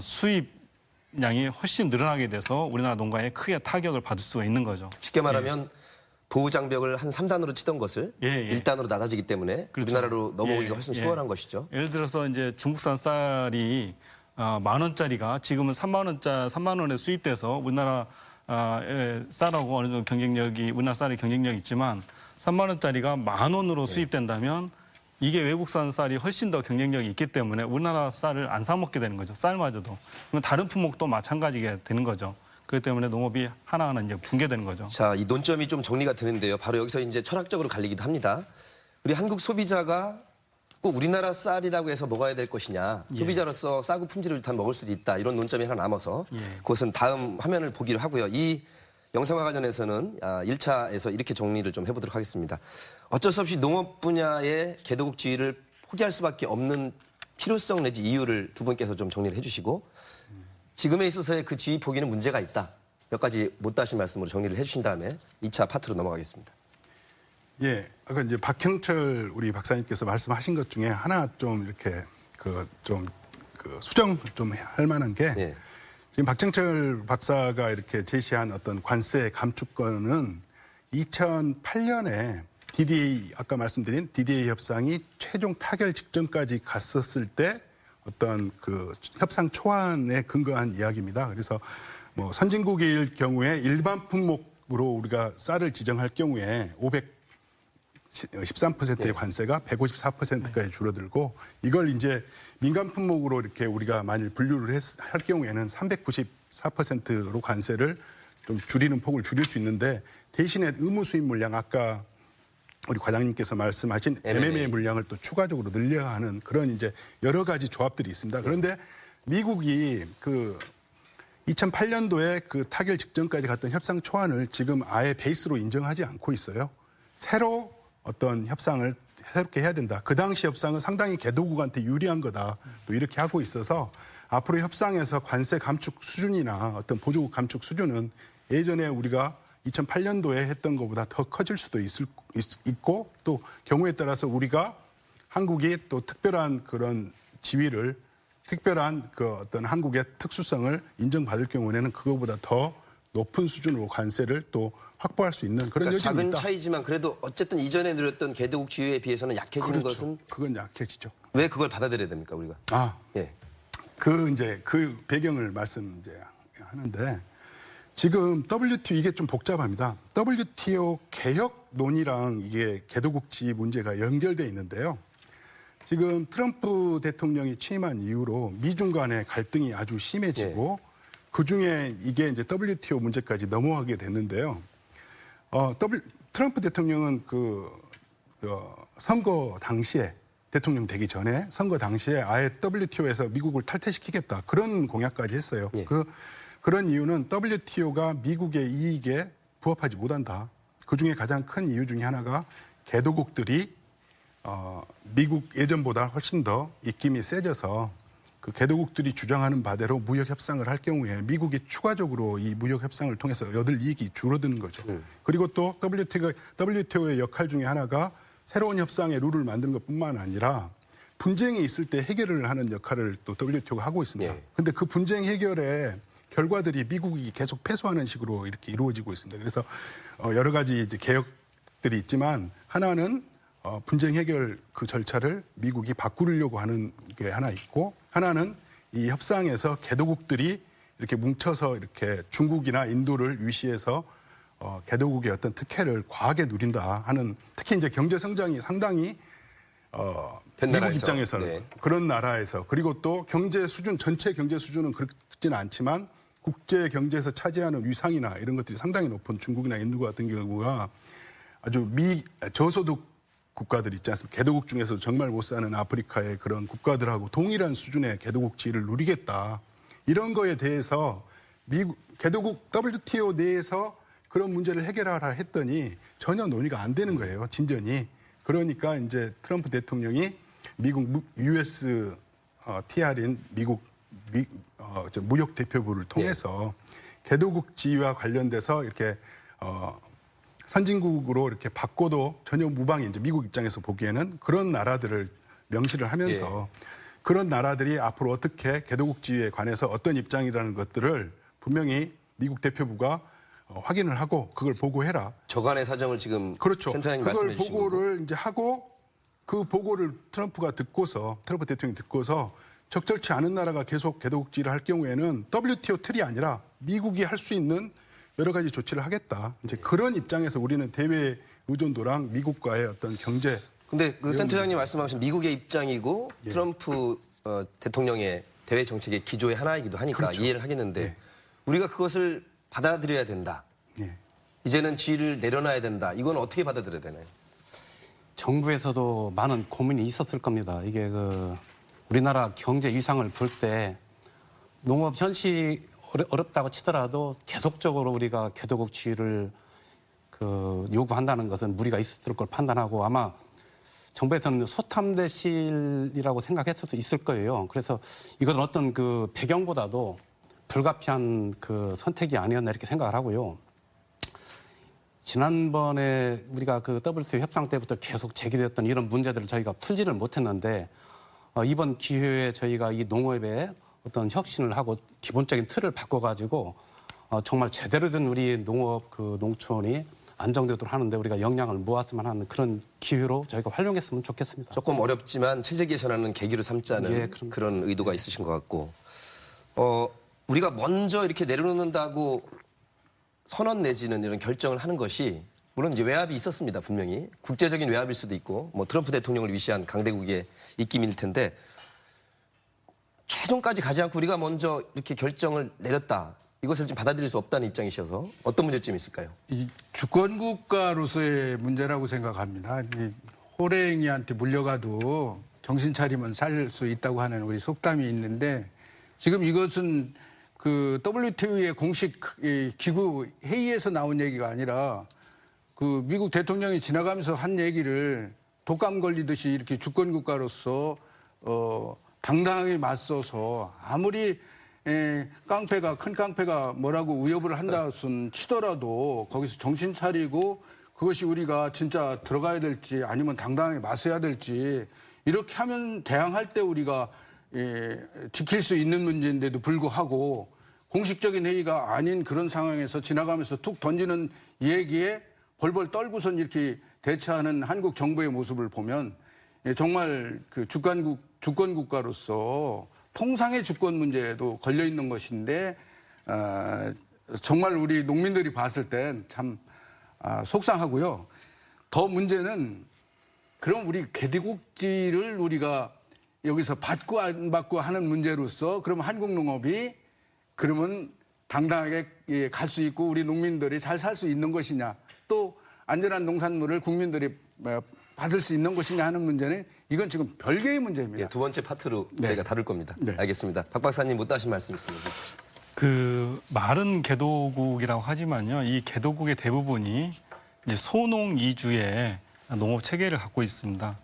수입량이 훨씬 늘어나게 돼서 우리나라 농가에 크게 타격을 받을 수가 있는 거죠. 쉽게 말하면 보호장벽을 한 3단으로 치던 것을 예. 1단으로 낮아지기 때문에 그렇죠. 우리나라로 넘어오기가 예, 훨씬 예. 수월한 것이죠. 예를 들어서 이제 중국산 쌀이 10,000원짜리가 지금은 3만 원에 수입돼서 우리나라 쌀하고 어느 정도 경쟁력이 우리나라 쌀의 경쟁력이 있지만 3만 원짜리가 10,000원으로 수입된다면 이게 외국산 쌀이 훨씬 더 경쟁력이 있기 때문에 우리나라 쌀을 안 사 먹게 되는 거죠. 쌀마저도. 그럼 다른 품목도 마찬가지게 되는 거죠. 그렇기 때문에 농업이 하나하나 이제 붕괴되는 거죠. 자, 이 논점이 좀 정리가 되는데요. 바로 여기서 이제 철학적으로 갈리기도 합니다. 우리 한국 소비자가 꼭 우리나라 쌀이라고 해서 먹어야 될 것이냐. 소비자로서 싸고 품질을 일단 먹을 수도 있다. 이런 논점이 하나 남아서 그것은 다음 화면을 보기로 하고요. 이 영상과 관련해서는 1차에서 이렇게 정리를 좀 해보도록 하겠습니다. 어쩔 수 없이 농업 분야의 개도국 지위를 포기할 수밖에 없는 필요성 내지 이유를 두 분께서 좀 정리를 해주시고 지금에 있어서의 그 지위 포기는 문제가 있다. 몇 가지 못다신 말씀으로 정리를 해주신 다음에 2차 파트로 넘어가겠습니다. 예, 아까 이제 박형철 우리 박사님께서 말씀하신 것 중에 하나 좀 이렇게 수정 좀 할 만한 게 예. 지금 박형철 박사가 이렇게 제시한 어떤 관세 감축권은 2008년에 DDA 아까 말씀드린 DDA 협상이 최종 타결 직전까지 갔었을 때 어떤 그 협상 초안에 근거한 이야기입니다. 그래서 뭐 선진국일 경우에 일반 품목으로 우리가 쌀을 지정할 경우에 513%의 관세가 154%까지 줄어들고 이걸 이제 민간 품목으로 이렇게 우리가 만일 분류를 할 경우에는 394%로 관세를 좀 줄이는 폭을 줄일 수 있는데 대신에 의무 수입 물량 아까 우리 과장님께서 말씀하신 MMA 물량을 또 추가적으로 늘려야 하는 그런 이제 여러 가지 조합들이 있습니다. 그런데 미국이 그 2008년도에 그 타결 직전까지 갔던 협상 초안을 지금 아예 베이스로 인정하지 않고 있어요. 새로 어떤 협상을 새롭게 해야 된다. 그 당시 협상은 상당히 개도국한테 유리한 거다. 또 이렇게 하고 있어서 앞으로 협상에서 관세 감축 수준이나 어떤 보조국 감축 수준은 예전에 우리가 2008년도에 했던 것보다 더 커질 수도 있고 또 경우에 따라서 우리가 한국이 또 특별한 그런 지위를 특별한 그 어떤 한국의 특수성을 인정받을 경우에는 그거보다 더 높은 수준으로 관세를 또 확보할 수 있는 그런 여지가 작은 있다. 차이지만 그래도 어쨌든 이전에 누렸던 개도국 지위에 비해서는 약해지는 그렇죠. 것은 그건 약해지죠. 왜 그걸 받아들여야 됩니까 우리가? 예. 그 배경을 말씀 이제 하는데 지금 WTO 이게 좀 복잡합니다. WTO 개혁 논의랑 이게 개도국지 문제가 연결돼 있는데요. 지금 트럼프 대통령이 취임한 이후로 미중 간의 갈등이 아주 심해지고 그 중에 이게 이제 WTO 문제까지 넘어가게 됐는데요. 트럼프 대통령은 선거 당시에 대통령 되기 전에 선거 당시에 아예 WTO에서 미국을 탈퇴시키겠다 그런 공약까지 했어요. 예. 그런 이유는 WTO가 미국의 이익에 부합하지 못한다. 그 중에 가장 큰 이유 중에 하나가 개도국들이 미국 예전보다 훨씬 더 입김이 세져서 그 개도국들이 주장하는 바대로 무역 협상을 할 경우에 미국이 추가적으로 이 무역 협상을 통해서 얻을 이익이 줄어드는 거죠. 그리고 또 WTO의 역할 중에 하나가 새로운 협상의 룰을 만드는 것뿐만 아니라 분쟁이 있을 때 해결을 하는 역할을 또 WTO가 하고 있습니다. 그런데 그 분쟁 해결의 결과들이 미국이 계속 패소하는 식으로 이렇게 이루어지고 있습니다. 그래서 여러 가지 이제 개혁들이 있지만 하나는 분쟁 해결 그 절차를 미국이 바꾸려고 하는 게 하나 있고 하나는 이 협상에서 개도국들이 이렇게 뭉쳐서 이렇게 중국이나 인도를 위시해서 개도국의 어떤 특혜를 과하게 누린다 하는 특히 이제 경제 성장이 상당히 미국 나라에서. 입장에서는 네. 그런 나라에서 그리고 또 경제 수준 전체 경제 수준은 그렇지는 않지만 국제 경제에서 차지하는 위상이나 이런 것들이 상당히 높은 중국이나 인도 같은 경우가 아주 저소득 국가들 있지 않습니까? 개도국 중에서 정말 못 사는 아프리카의 그런 국가들하고 동일한 수준의 개도국 지위를 누리겠다. 이런 거에 대해서 개도국 WTO 내에서 그런 문제를 해결하라 했더니 전혀 논의가 안 되는 거예요. 진전이. 그러니까 이제 트럼프 대통령이 미국 US TR인 미국 무역 대표부를 통해서 개도국 지위와 관련돼서 이렇게 선진국으로 이렇게 바꿔도 전혀 무방이 이제 미국 입장에서 보기에는 그런 나라들을 명시를 하면서 그런 나라들이 앞으로 어떻게 개도국 지위에 관해서 어떤 입장이라는 것들을 분명히 미국 대표부가 확인을 하고 그걸 보고해라. 저간의 사정을 지금 그렇죠. 센터장님 그걸 말씀해 주신 거고. 보고를 이제 하고 그 보고를 트럼프 대통령이 듣고서 적절치 않은 나라가 계속 개도국지를 할 경우에는 WTO 틀이 아니라 미국이 할 수 있는 여러 가지 조치를 하겠다. 이제 그런 입장에서 우리는 대외 의존도랑 미국과의 어떤 경제. 근데 그 센터장님 말씀하신 미국의 입장이고 예. 트럼프 대통령의 대외 정책의 기조의 하나이기도 하니까 그렇죠. 이해를 하겠는데 예. 우리가 그것을 받아들여야 된다. 예. 이제는 지위를 내려놔야 된다. 이건 어떻게 받아들여야 되나요? 정부에서도 많은 고민이 있었을 겁니다. 이게 그 우리나라 경제 위상을 볼 때 농업 현실이 어렵다고 치더라도 계속적으로 우리가 개도국 지위를 그 요구한다는 것은 무리가 있을 걸 판단하고 아마 정부에서는 소탐대실이라고 생각했을 수도 있을 거예요. 그래서 이것은 어떤 그 배경보다도 불가피한 그 선택이 아니었나 이렇게 생각을 하고요. 지난번에 우리가 그 WTO 협상 때부터 계속 제기됐던 이런 문제들을 저희가 풀지를 못했는데 이번 기회에 저희가 이 농업에 어떤 혁신을 하고 기본적인 틀을 바꿔가지고 정말 제대로 된 우리 농업 그 농촌이 안정되도록 하는데 우리가 역량을 모았으면 하는 그런 기회로 저희가 활용했으면 좋겠습니다. 조금 어렵지만 체제 개선하는 계기로 삼자는 예, 그런 의도가 있으신 것 같고 우리가 먼저 이렇게 내려놓는다고 선언 내지는 이런 결정을 하는 것이 물론 이제 외압이 있었습니다. 분명히 국제적인 외압일 수도 있고 뭐 트럼프 대통령을 위시한 강대국의 입김일 텐데 최종까지 가지 않고 우리가 먼저 이렇게 결정을 내렸다. 이것을 좀 받아들일 수 없다는 입장이셔서 어떤 문제점이 있을까요? 이 주권 국가로서의 문제라고 생각합니다. 이 호랭이한테 물려가도 정신 차리면 살 수 있다고 하는 우리 속담이 있는데 지금 이것은 그 WTO의 공식 기구 회의에서 나온 얘기가 아니라 그 미국 대통령이 지나가면서 한 얘기를 독감 걸리듯이 이렇게 주권 국가로서 당당하게 맞서서 아무리 큰 깡패가 뭐라고 위협을 한다 손 치더라도 거기서 정신 차리고 그것이 우리가 진짜 들어가야 될지 아니면 당당하게 맞서야 될지 이렇게 하면 대항할 때 우리가 지킬 수 있는 문제인데도 불구하고 공식적인 회의가 아닌 그런 상황에서 지나가면서 툭 던지는 얘기에 벌벌 떨고선 이렇게 대처하는 한국 정부의 모습을 보면 정말 그 주권 국가로서 통상의 주권 문제에도 걸려 있는 것인데 정말 우리 농민들이 봤을 땐 참 속상하고요. 더 문제는 그럼 우리 개도국지를 우리가 여기서 받고 안 받고 하는 문제로서 그럼 한국 농업이 그러면 당당하게 갈 수 있고 우리 농민들이 잘 살 수 있는 것이냐 또 안전한 농산물을 국민들이 받을 수 있는 것이냐 하는 문제는 이건 지금 별개의 문제입니다. 예, 두 번째 파트로 저희가 다룰 겁니다. 네. 알겠습니다. 박 박사님 못 하신 말씀 있습니다. 그 말은 개도국이라고 하지만요, 이 개도국의 대부분이 이제 소농 이주의 농업 체계를 갖고 있습니다.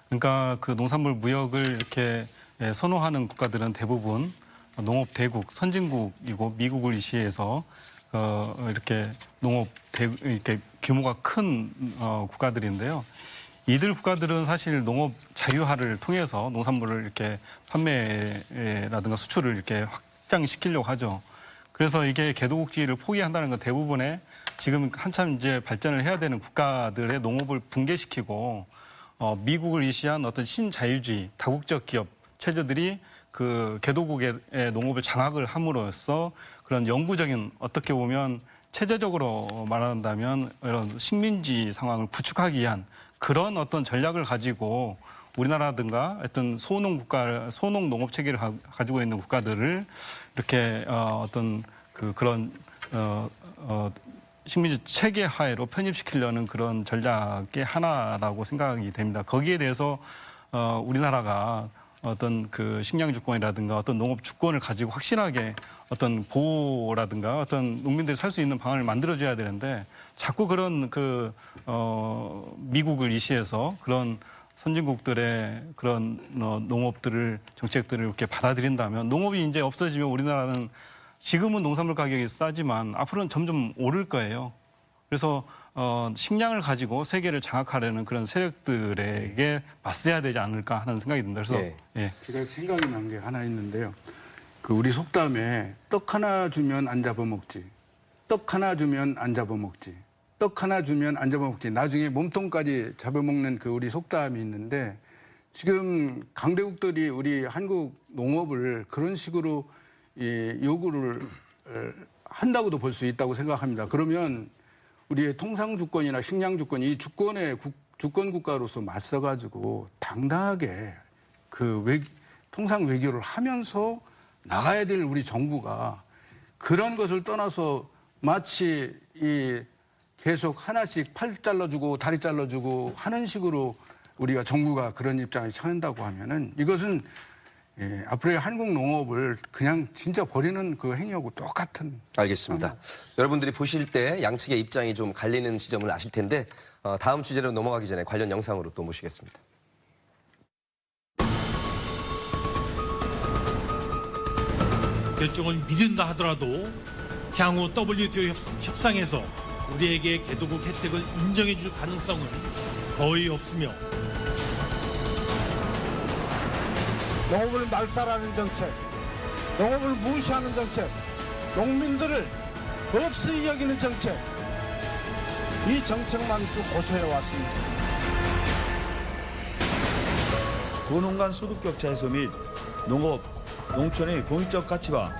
그러니까 그 농산물 무역을 이렇게 선호하는 국가들은 대부분 농업 대국, 선진국이고 미국을 이시해서 이렇게 이렇게 규모가 큰 국가들인데요. 이들 국가들은 사실 농업 자유화를 통해서 농산물을 이렇게 판매라든가 수출을 이렇게 확장시키려고 하죠. 그래서 이게 개도국지를 포기한다는 건 대부분의 지금 한참 이제 발전을 해야 되는 국가들의 농업을 붕괴시키고 미국을 이시한 어떤 신자유주의 다국적 기업 체제들이 그 개도국의 농업을 장악을 함으로써 그런 영구적인 어떻게 보면 체제적으로 말한다면 이런 식민지 상황을 구축하기 위한 그런 어떤 전략을 가지고 우리나라든가 어떤 소농 농업 체계를 가지고 있는 국가들을 이렇게 어떤 그런 식민지 체계 하에로 편입시키려는 그런 전략의 하나라고 생각이 됩니다. 거기에 대해서 우리나라가 어떤 그 식량 주권이라든가 어떤 농업 주권을 가지고 확실하게 어떤 보호라든가 어떤 농민들이 살 수 있는 방안을 만들어줘야 되는데 자꾸 그런 미국을 이시해서 그런 선진국들의 그런 농업들을 정책들을 이렇게 받아들인다면 농업이 이제 없어지면 우리나라는 지금은 농산물 가격이 싸지만 앞으로는 점점 오를 거예요. 그래서 식량을 가지고 세계를 장악하려는 그런 세력들에게 맞서야 되지 않을까 하는 생각이 듭니다. 그래서 예. 제가 생각이 난 게 하나 있는데요. 그 우리 속담에 떡 하나 주면 안 잡아먹지. 떡 하나 주면 안 잡아먹지. 떡 하나 주면 안 잡아먹지. 나중에 몸통까지 잡아먹는 그 우리 속담이 있는데 지금 강대국들이 우리 한국 농업을 그런 식으로 요구를 한다고도 볼 수 있다고 생각합니다. 그러면 우리의 통상주권이나 식량주권, 이 주권의 주권 국가로서 맞서가지고 당당하게 그 통상 외교를 하면서 나가야 될 우리 정부가 그런 것을 떠나서 마치 계속 하나씩 팔 잘라주고 다리 잘라주고 하는 식으로 우리가 정부가 그런 입장을 취한다고 하면은 이것은 앞으로의 한국 농업을 그냥 진짜 버리는 그 행위하고 똑같은. 알겠습니다. 여러분들이 보실 때 양측의 입장이 좀 갈리는 지점을 아실 텐데 다음 주제로 넘어가기 전에 관련 영상으로 또 모시겠습니다. 결정을 미룬다 하더라도 향후 WTO 협상에서 우리에게 개도국 혜택을 인정해 줄 가능성은 거의 없으며 농업을 말살하는 정책, 농업을 무시하는 정책, 농민들을 없이 여기는 정책, 이 정책만 쭉 고수해왔습니다. 도농 간 소득 격차 해소 및 농업, 농촌의 공익적 가치와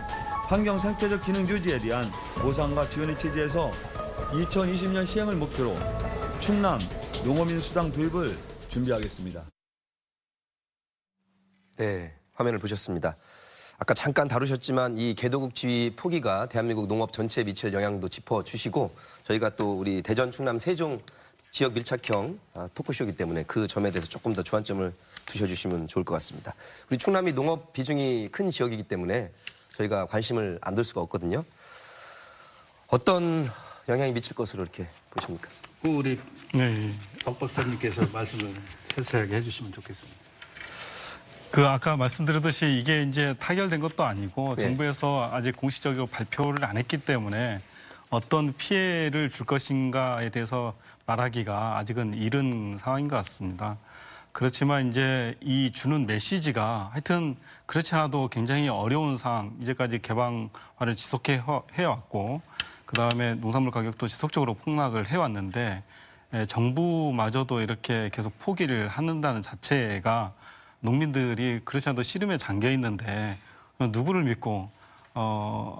환경 생태적 기능 유지에 대한 보상과 지원의 취지에서 2020년 시행을 목표로 충남 농어민 수당 도입을 준비하겠습니다. 네, 화면을 보셨습니다. 아까 잠깐 다루셨지만 이 개도국 지위 포기가 대한민국 농업 전체에 미칠 영향도 짚어주시고 저희가 또 우리 대전, 충남, 세종 지역 밀착형 토크쇼이기 때문에 그 점에 대해서 조금 더 주안점을 두셔주시면 좋을 것 같습니다. 우리 충남이 농업 비중이 큰 지역이기 때문에 저희가 관심을 안 둘 수가 없거든요. 어떤 영향이 미칠 것으로 이렇게 보십니까? 우리 네. 박 박사님께서 말씀을 세세하게 해주시면 좋겠습니다. 그 아까 말씀드렸듯이 이게 이제 타결된 것도 아니고 네. 정부에서 아직 공식적으로 발표를 안 했기 때문에 어떤 피해를 줄 것인가에 대해서 말하기가 아직은 이른 상황인 것 같습니다. 그렇지만 이제 이 주는 메시지가 하여튼 그렇지 않아도 굉장히 어려운 상황, 이제까지 개방화를 지속해 왔고 그다음에 농산물 가격도 지속적으로 폭락을 해왔는데 정부마저도 이렇게 계속 포기를 한다는 자체가 농민들이 그렇지 않아도 씨름에 잠겨 있는데 누구를 믿고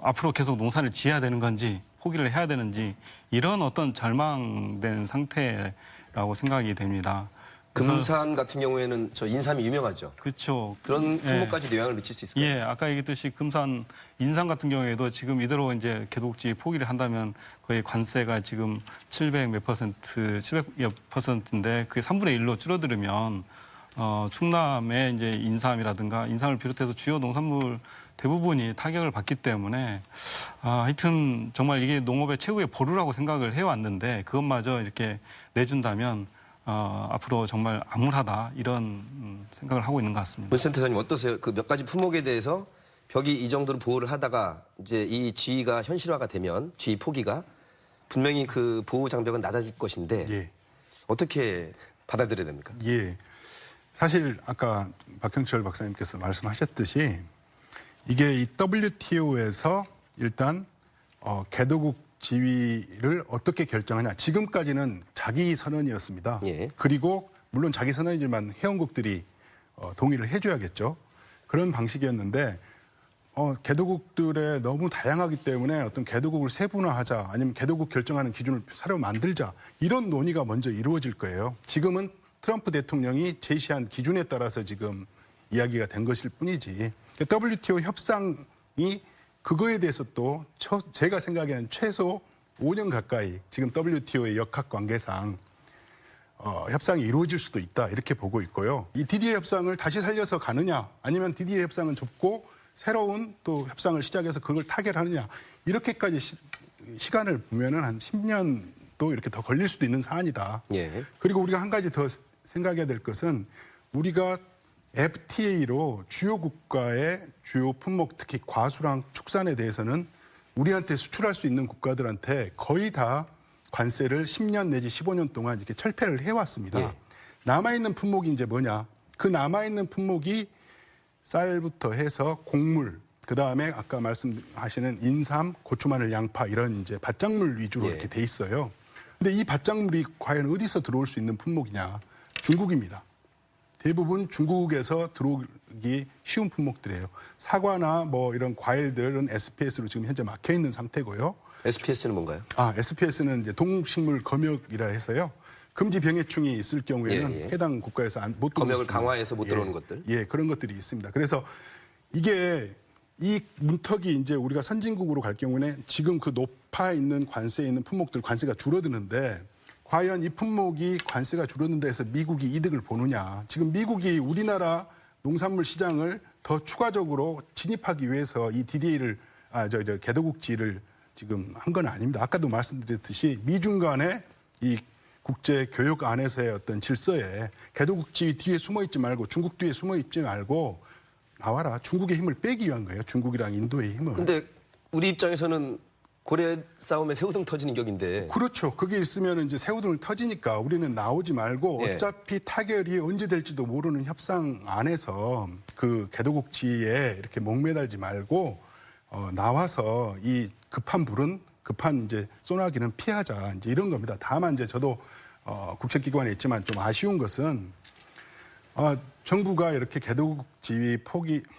앞으로 계속 농사를 지어야 되는 건지 포기를 해야 되는지 이런 어떤 절망된 상태라고 생각이 됩니다. 금산 같은 경우에는 저 인삼이 유명하죠. 그렇죠. 그런 품목까지도 영향을 미칠 수 있을까요? 예, 아까 얘기했듯이 금산, 인삼 같은 경우에도 지금 이대로 이제 개독지 포기를 한다면 거의 관세가 지금 700몇 퍼센트, 700여 퍼센트인데 그게 3분의 1로 줄어들으면 충남의 이제 인삼이라든가 인삼을 비롯해서 주요 농산물 대부분이 타격을 받기 때문에 하여튼 정말 이게 농업의 최후의 보루라고 생각을 해왔는데 그것마저 이렇게 내준다면 앞으로 정말 암울하다 이런 생각을 하고 있는 것 같습니다. 문 센터장님 어떠세요? 그 몇 가지 품목에 대해서 벽이 이 정도로 보호를 하다가 이제 이 지위가 현실화가 되면 지위 포기가 분명히 그 보호 장벽은 낮아질 것인데 예. 어떻게 받아들여야 됩니까? 예. 사실 아까 박형철 박사님께서 말씀하셨듯이 이게 이 WTO에서 일단 개도국 지위를 어떻게 결정하냐. 지금까지는 자기 선언이었습니다. 예. 그리고 물론 자기 선언이지만 회원국들이 동의를 해줘야겠죠. 그런 방식이었는데 개도국들의 너무 다양하기 때문에 어떤 개도국을 세분화하자 아니면 개도국 결정하는 기준을 새로 만들자 이런 논의가 먼저 이루어질 거예요. 지금은 트럼프 대통령이 제시한 기준에 따라서 지금 이야기가 된 것일 뿐이지 WTO 협상이 그거에 대해서 또 제가 생각에는 최소 5년 가까이 지금 WTO의 역학관계상 협상이 이루어질 수도 있다 이렇게 보고 있고요. 이 DDA 협상을 다시 살려서 가느냐 아니면 DDA 협상은 접고 새로운 또 협상을 시작해서 그걸 타결하느냐 이렇게까지 시간을 보면은 한 10년도 이렇게 더 걸릴 수도 있는 사안이다. 예. 그리고 우리가 한 가지 더 생각해야 될 것은 우리가 FTA로 주요 국가의 주요 품목 특히 과수랑 축산에 대해서는 우리한테 수출할 수 있는 국가들한테 거의 다 관세를 10년 내지 15년 동안 이렇게 철폐를 해왔습니다. 예. 남아있는 품목이 이제 뭐냐? 그 남아있는 품목이 쌀부터 해서 곡물 그다음에 아까 말씀하시는 인삼, 고추, 마늘, 양파 이런 이제 밭작물 위주로 예. 이렇게 돼 있어요. 근데 이 밭작물이 과연 어디서 들어올 수 있는 품목이냐? 중국입니다. 대부분 중국에서 들어오기 쉬운 품목들이에요. 사과나 뭐 이런 과일들은 SPS로 지금 현재 막혀 있는 상태고요. SPS는 뭔가요? SPS는 이제 동식물 검역이라 해서요. 금지 병해충이 있을 경우에는 예, 예. 해당 국가에서 못 들어오는 검역을 강화해서 못 들어오는 것들. 예, 그런 것들이 있습니다. 그래서 이게 이 문턱이 이제 우리가 선진국으로 갈 경우에는 지금 그 높아 있는 관세에 있는 품목들 관세가 줄어드는데 과연 이 품목이 관세가 줄어든다 해서 미국이 이득을 보느냐. 지금 미국이 우리나라 농산물 시장을 더 추가적으로 진입하기 위해서 이 DDA를 개도국지를 지금 한 건 아닙니다. 아까도 말씀드렸듯이 미중 간의 이 국제 교역 안에서의 어떤 질서에 개도국지 뒤에 숨어 있지 말고 중국 뒤에 숨어 있지 말고 나와라. 중국의 힘을 빼기 위한 거예요. 중국이랑 인도의 힘을. 근데 우리 입장에서는 고래 싸움에 새우등 터지는 격인데. 그렇죠. 그게 있으면 이제 새우등을 터지니까 우리는 나오지 말고 예. 어차피 타결이 언제 될지도 모르는 협상 안에서 그 개도국지에 이렇게 목매달지 말고 나와서 이 급한 불은 급한 이제 소나기는 피하자 이제 이런 겁니다. 다만 이제 저도 국책기관에 있지만 좀 아쉬운 것은 정부가 이렇게 개도국지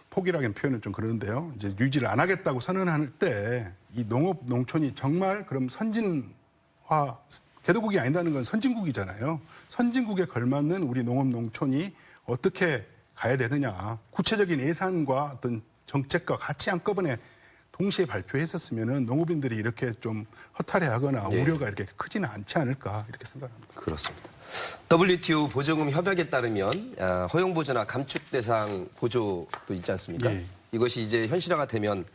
포기라는 표현은 좀 그런데요. 이제 유지를 안 하겠다고 선언할 때 이 농업 농촌이 정말 그럼 선진화 개도국이 아니다는 건 선진국이잖아요. 선진국에 걸맞는 우리 농업 농촌이 어떻게 가야 되느냐. 구체적인 예산과 어떤 정책과 같이 한꺼번에 동시에 발표했었으면은 농업인들이 이렇게 좀 허탈해하거나 예. 우려가 이렇게 크지는 않지 않을까 이렇게 생각합니다. 그렇습니다. WTO 보조금 협약에 따르면 허용 보조나 감축 대상 보조도 있지 않습니까? 예. 이것이 이제 현실화가 되면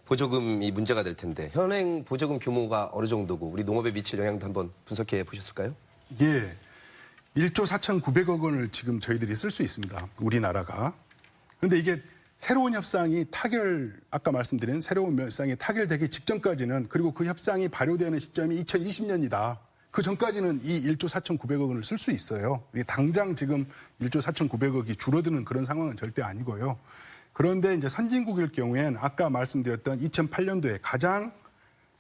보조금이 문제가 될 텐데 현행 보조금 규모가 어느 정도고 우리 농업에 미칠 영향도 한번 분석해 보셨을까요? 예. 1조 4,900억 원을 지금 저희들이 쓸 수 있습니다. 우리나라가. 그런데 이게 새로운 협상이 아까 말씀드린 새로운 협상이 타결되기 직전까지는 그리고 그 협상이 발효되는 시점이 2020년이다. 그 전까지는 이 1조 4,900억 원을 쓸 수 있어요. 당장 지금 1조 4,900억이 줄어드는 그런 상황은 절대 아니고요. 그런데 이제 선진국일 경우에는 아까 말씀드렸던 2008년도에 가장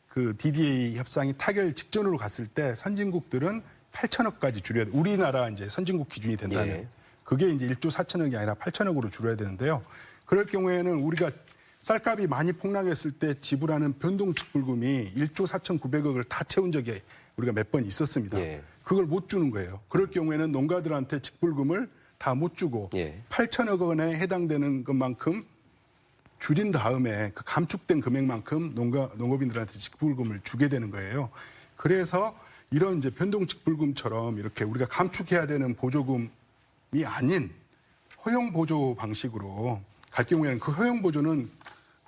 그 DDA 협상이 타결 직전으로 갔을 때 선진국들은 8천억까지 줄여야 돼. 우리나라 이제 선진국 기준이 된다면 예. 그게 이제 1조 4천억이 아니라 8천억으로 줄여야 되는데요. 그럴 경우에는 우리가 쌀값이 많이 폭락했을 때 지불하는 변동직불금이 1조 4,900억을 다 채운 적이 우리가 몇 번 있었습니다. 예. 그걸 못 주는 거예요. 그럴 경우에는 농가들한테 직불금을 다 못 주고 예. 8천억 원에 해당되는 것만큼 줄인 다음에 그 감축된 금액만큼 농업인들한테 직불금을 주게 되는 거예요. 그래서 이런 이제 변동직불금처럼 이렇게 우리가 감축해야 되는 보조금이 아닌 허용 보조 방식으로 갈 경우에는 그 허용 보조는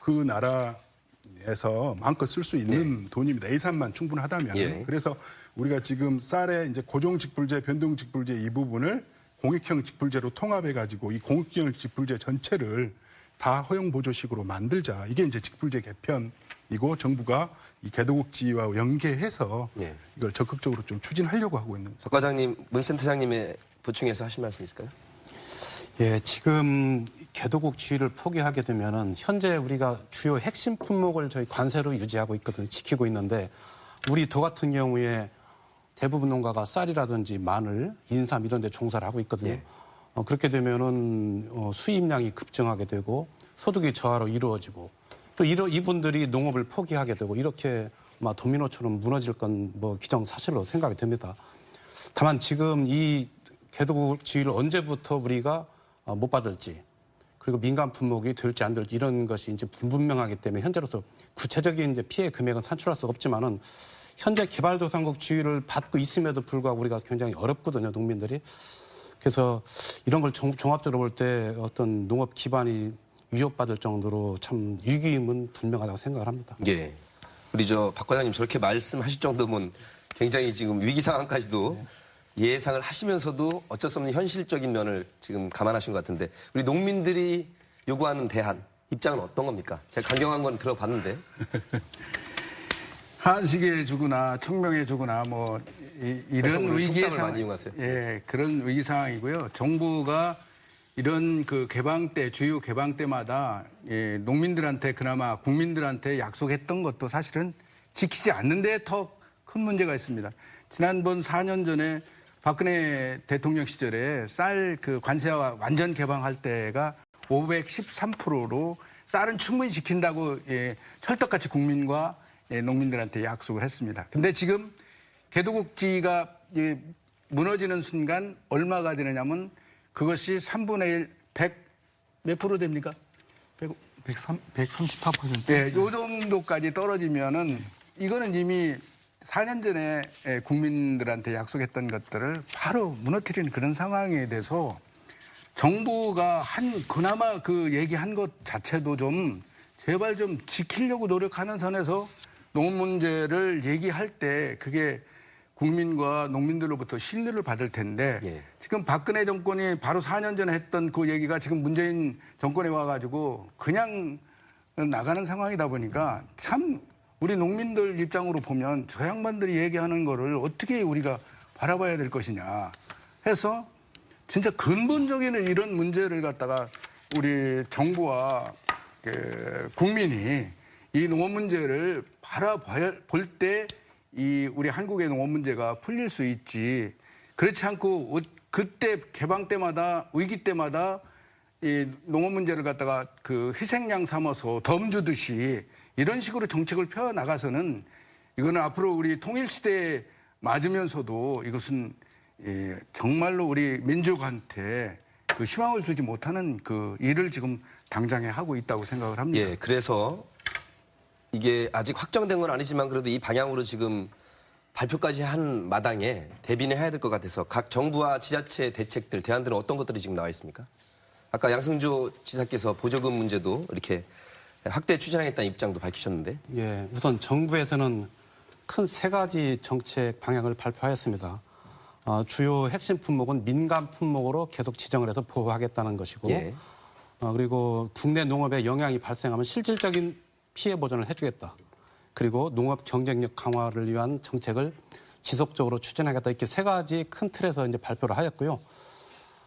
그 나라에서 마음껏 쓸 수 있는 돈입니다. 예산만 충분하다면. 예. 그래서 우리가 지금 쌀의 이제 고정직불제, 변동직불제 이 부분을 공익형 직불제로 통합해가지고 이 공익형 직불제 전체를 다 허용 보조식으로 만들자. 이게 이제 직불제 개편이고 정부가 이 개도국지와 연계해서 예. 이걸 적극적으로 좀 추진하려고 하고 있는. 석 과장님, 문센터장님의 보충해서 하실 말씀 있을까요? 예, 지금 개도국 지위를 포기하게 되면은 현재 우리가 주요 핵심 품목을 저희 관세로 유지하고 있거든요. 지키고 있는데 우리 도 같은 경우에 대부분 농가가 쌀이라든지 마늘, 인삼 이런 데 종사를 하고 있거든요. 예. 그렇게 되면은 수입량이 급증하게 되고 소득이 저하로 이루어지고 또 이분들이 농업을 포기하게 되고 이렇게 막 도미노처럼 무너질 건 뭐 기정사실로 생각이 됩니다. 다만 지금 이 개도국 지위를 언제부터 우리가 못 받을지 그리고 민간 품목이 될지 안 될지 이런 것이 이제 불분명하기 때문에 현재로서 구체적인 이제 피해 금액은 산출할 수 없지만은 현재 개발도상국 지위를 받고 있음에도 불구하고 우리가 굉장히 어렵거든요, 농민들이. 그래서 이런 걸 종합적으로 볼 때 어떤 농업 기반이 위협받을 정도로 참 위기임은 분명하다고 생각을 합니다. 예. 우리 박 과장님 저렇게 말씀하실 정도면 굉장히 지금 위기 상황까지도 예상을 하시면서도 어쩔 수 없는 현실적인 면을 지금 감안하신 것 같은데 우리 농민들이 요구하는 대안 입장은 어떤 겁니까? 제가 강경한 건 들어봤는데. 한식에 주거나 청명에 주거나 뭐 이런 오늘 위기의 속담을 많이 이용하세요. 예, 그런 위기 상황이고요. 정부가 이런 그 개방 때, 주요 개방 때마다 예, 농민들한테 그나마 국민들한테 약속했던 것도 사실은 지키지 않는 데 더 큰 문제가 있습니다. 지난번 4년 전에 박근혜 대통령 시절에 쌀 그 관세와 완전 개방할 때가 513%로 쌀은 충분히 지킨다고 예, 철떡같이 국민과 예, 농민들한테 약속을 했습니다. 근데 지금 개도국지가 예, 무너지는 순간 얼마가 되느냐면 그것이 3분의 1, 100 몇 프로 됩니까? 134%. 네, 요 정도까지 떨어지면은 이거는 이미 4년 전에 예, 국민들한테 약속했던 것들을 바로 무너뜨리는 그런 상황에 대해서 정부가 그나마 그 얘기한 것 자체도 좀 제발 좀 지키려고 노력하는 선에서 농업 문제를 얘기할 때 그게 국민과 농민들로부터 신뢰를 받을 텐데 예. 지금 박근혜 정권이 바로 4년 전에 했던 그 얘기가 지금 문재인 정권에 와가지고 그냥 나가는 상황이다 보니까 참 우리 농민들 입장으로 보면 저 양반들이 얘기하는 거를 어떻게 우리가 바라봐야 될 것이냐 해서 진짜 근본적인 이런 문제를 갖다가 우리 정부와 그 국민이 이 농업 문제를 바라볼 때 이 우리 한국의 농업 문제가 풀릴 수 있지. 그렇지 않고 그때 개방 때마다 위기 때마다 이 농업 문제를 갖다가 그 희생양 삼아서 덤 주듯이 이런 식으로 정책을 펴 나가서는 이거는 앞으로 우리 통일 시대에 맞으면서도 이것은 예, 정말로 우리 민족한테 그 희망을 주지 못하는 그 일을 지금 당장에 하고 있다고 생각을 합니다. 예, 그래서 이게 아직 확정된 건 아니지만 그래도 이 방향으로 지금 발표까지 한 마당에 대비는 해야 될 것 같아서 각 정부와 지자체 대책들, 대안들은 어떤 것들이 지금 나와 있습니까? 아까 양승조 지사께서 보조금 문제도 이렇게 확대 추진하겠다는 입장도 밝히셨는데. 예, 우선 정부에서는 큰 세 가지 정책 방향을 발표하였습니다. 주요 핵심 품목은 민간 품목으로 계속 지정을 해서 보호하겠다는 것이고, 예. 그리고 국내 농업에 영향이 발생하면 실질적인 피해 보전을 해주겠다. 그리고 농업 경쟁력 강화를 위한 정책을 지속적으로 추진하겠다. 이렇게 세 가지 큰 틀에서 이제 발표를 하였고요.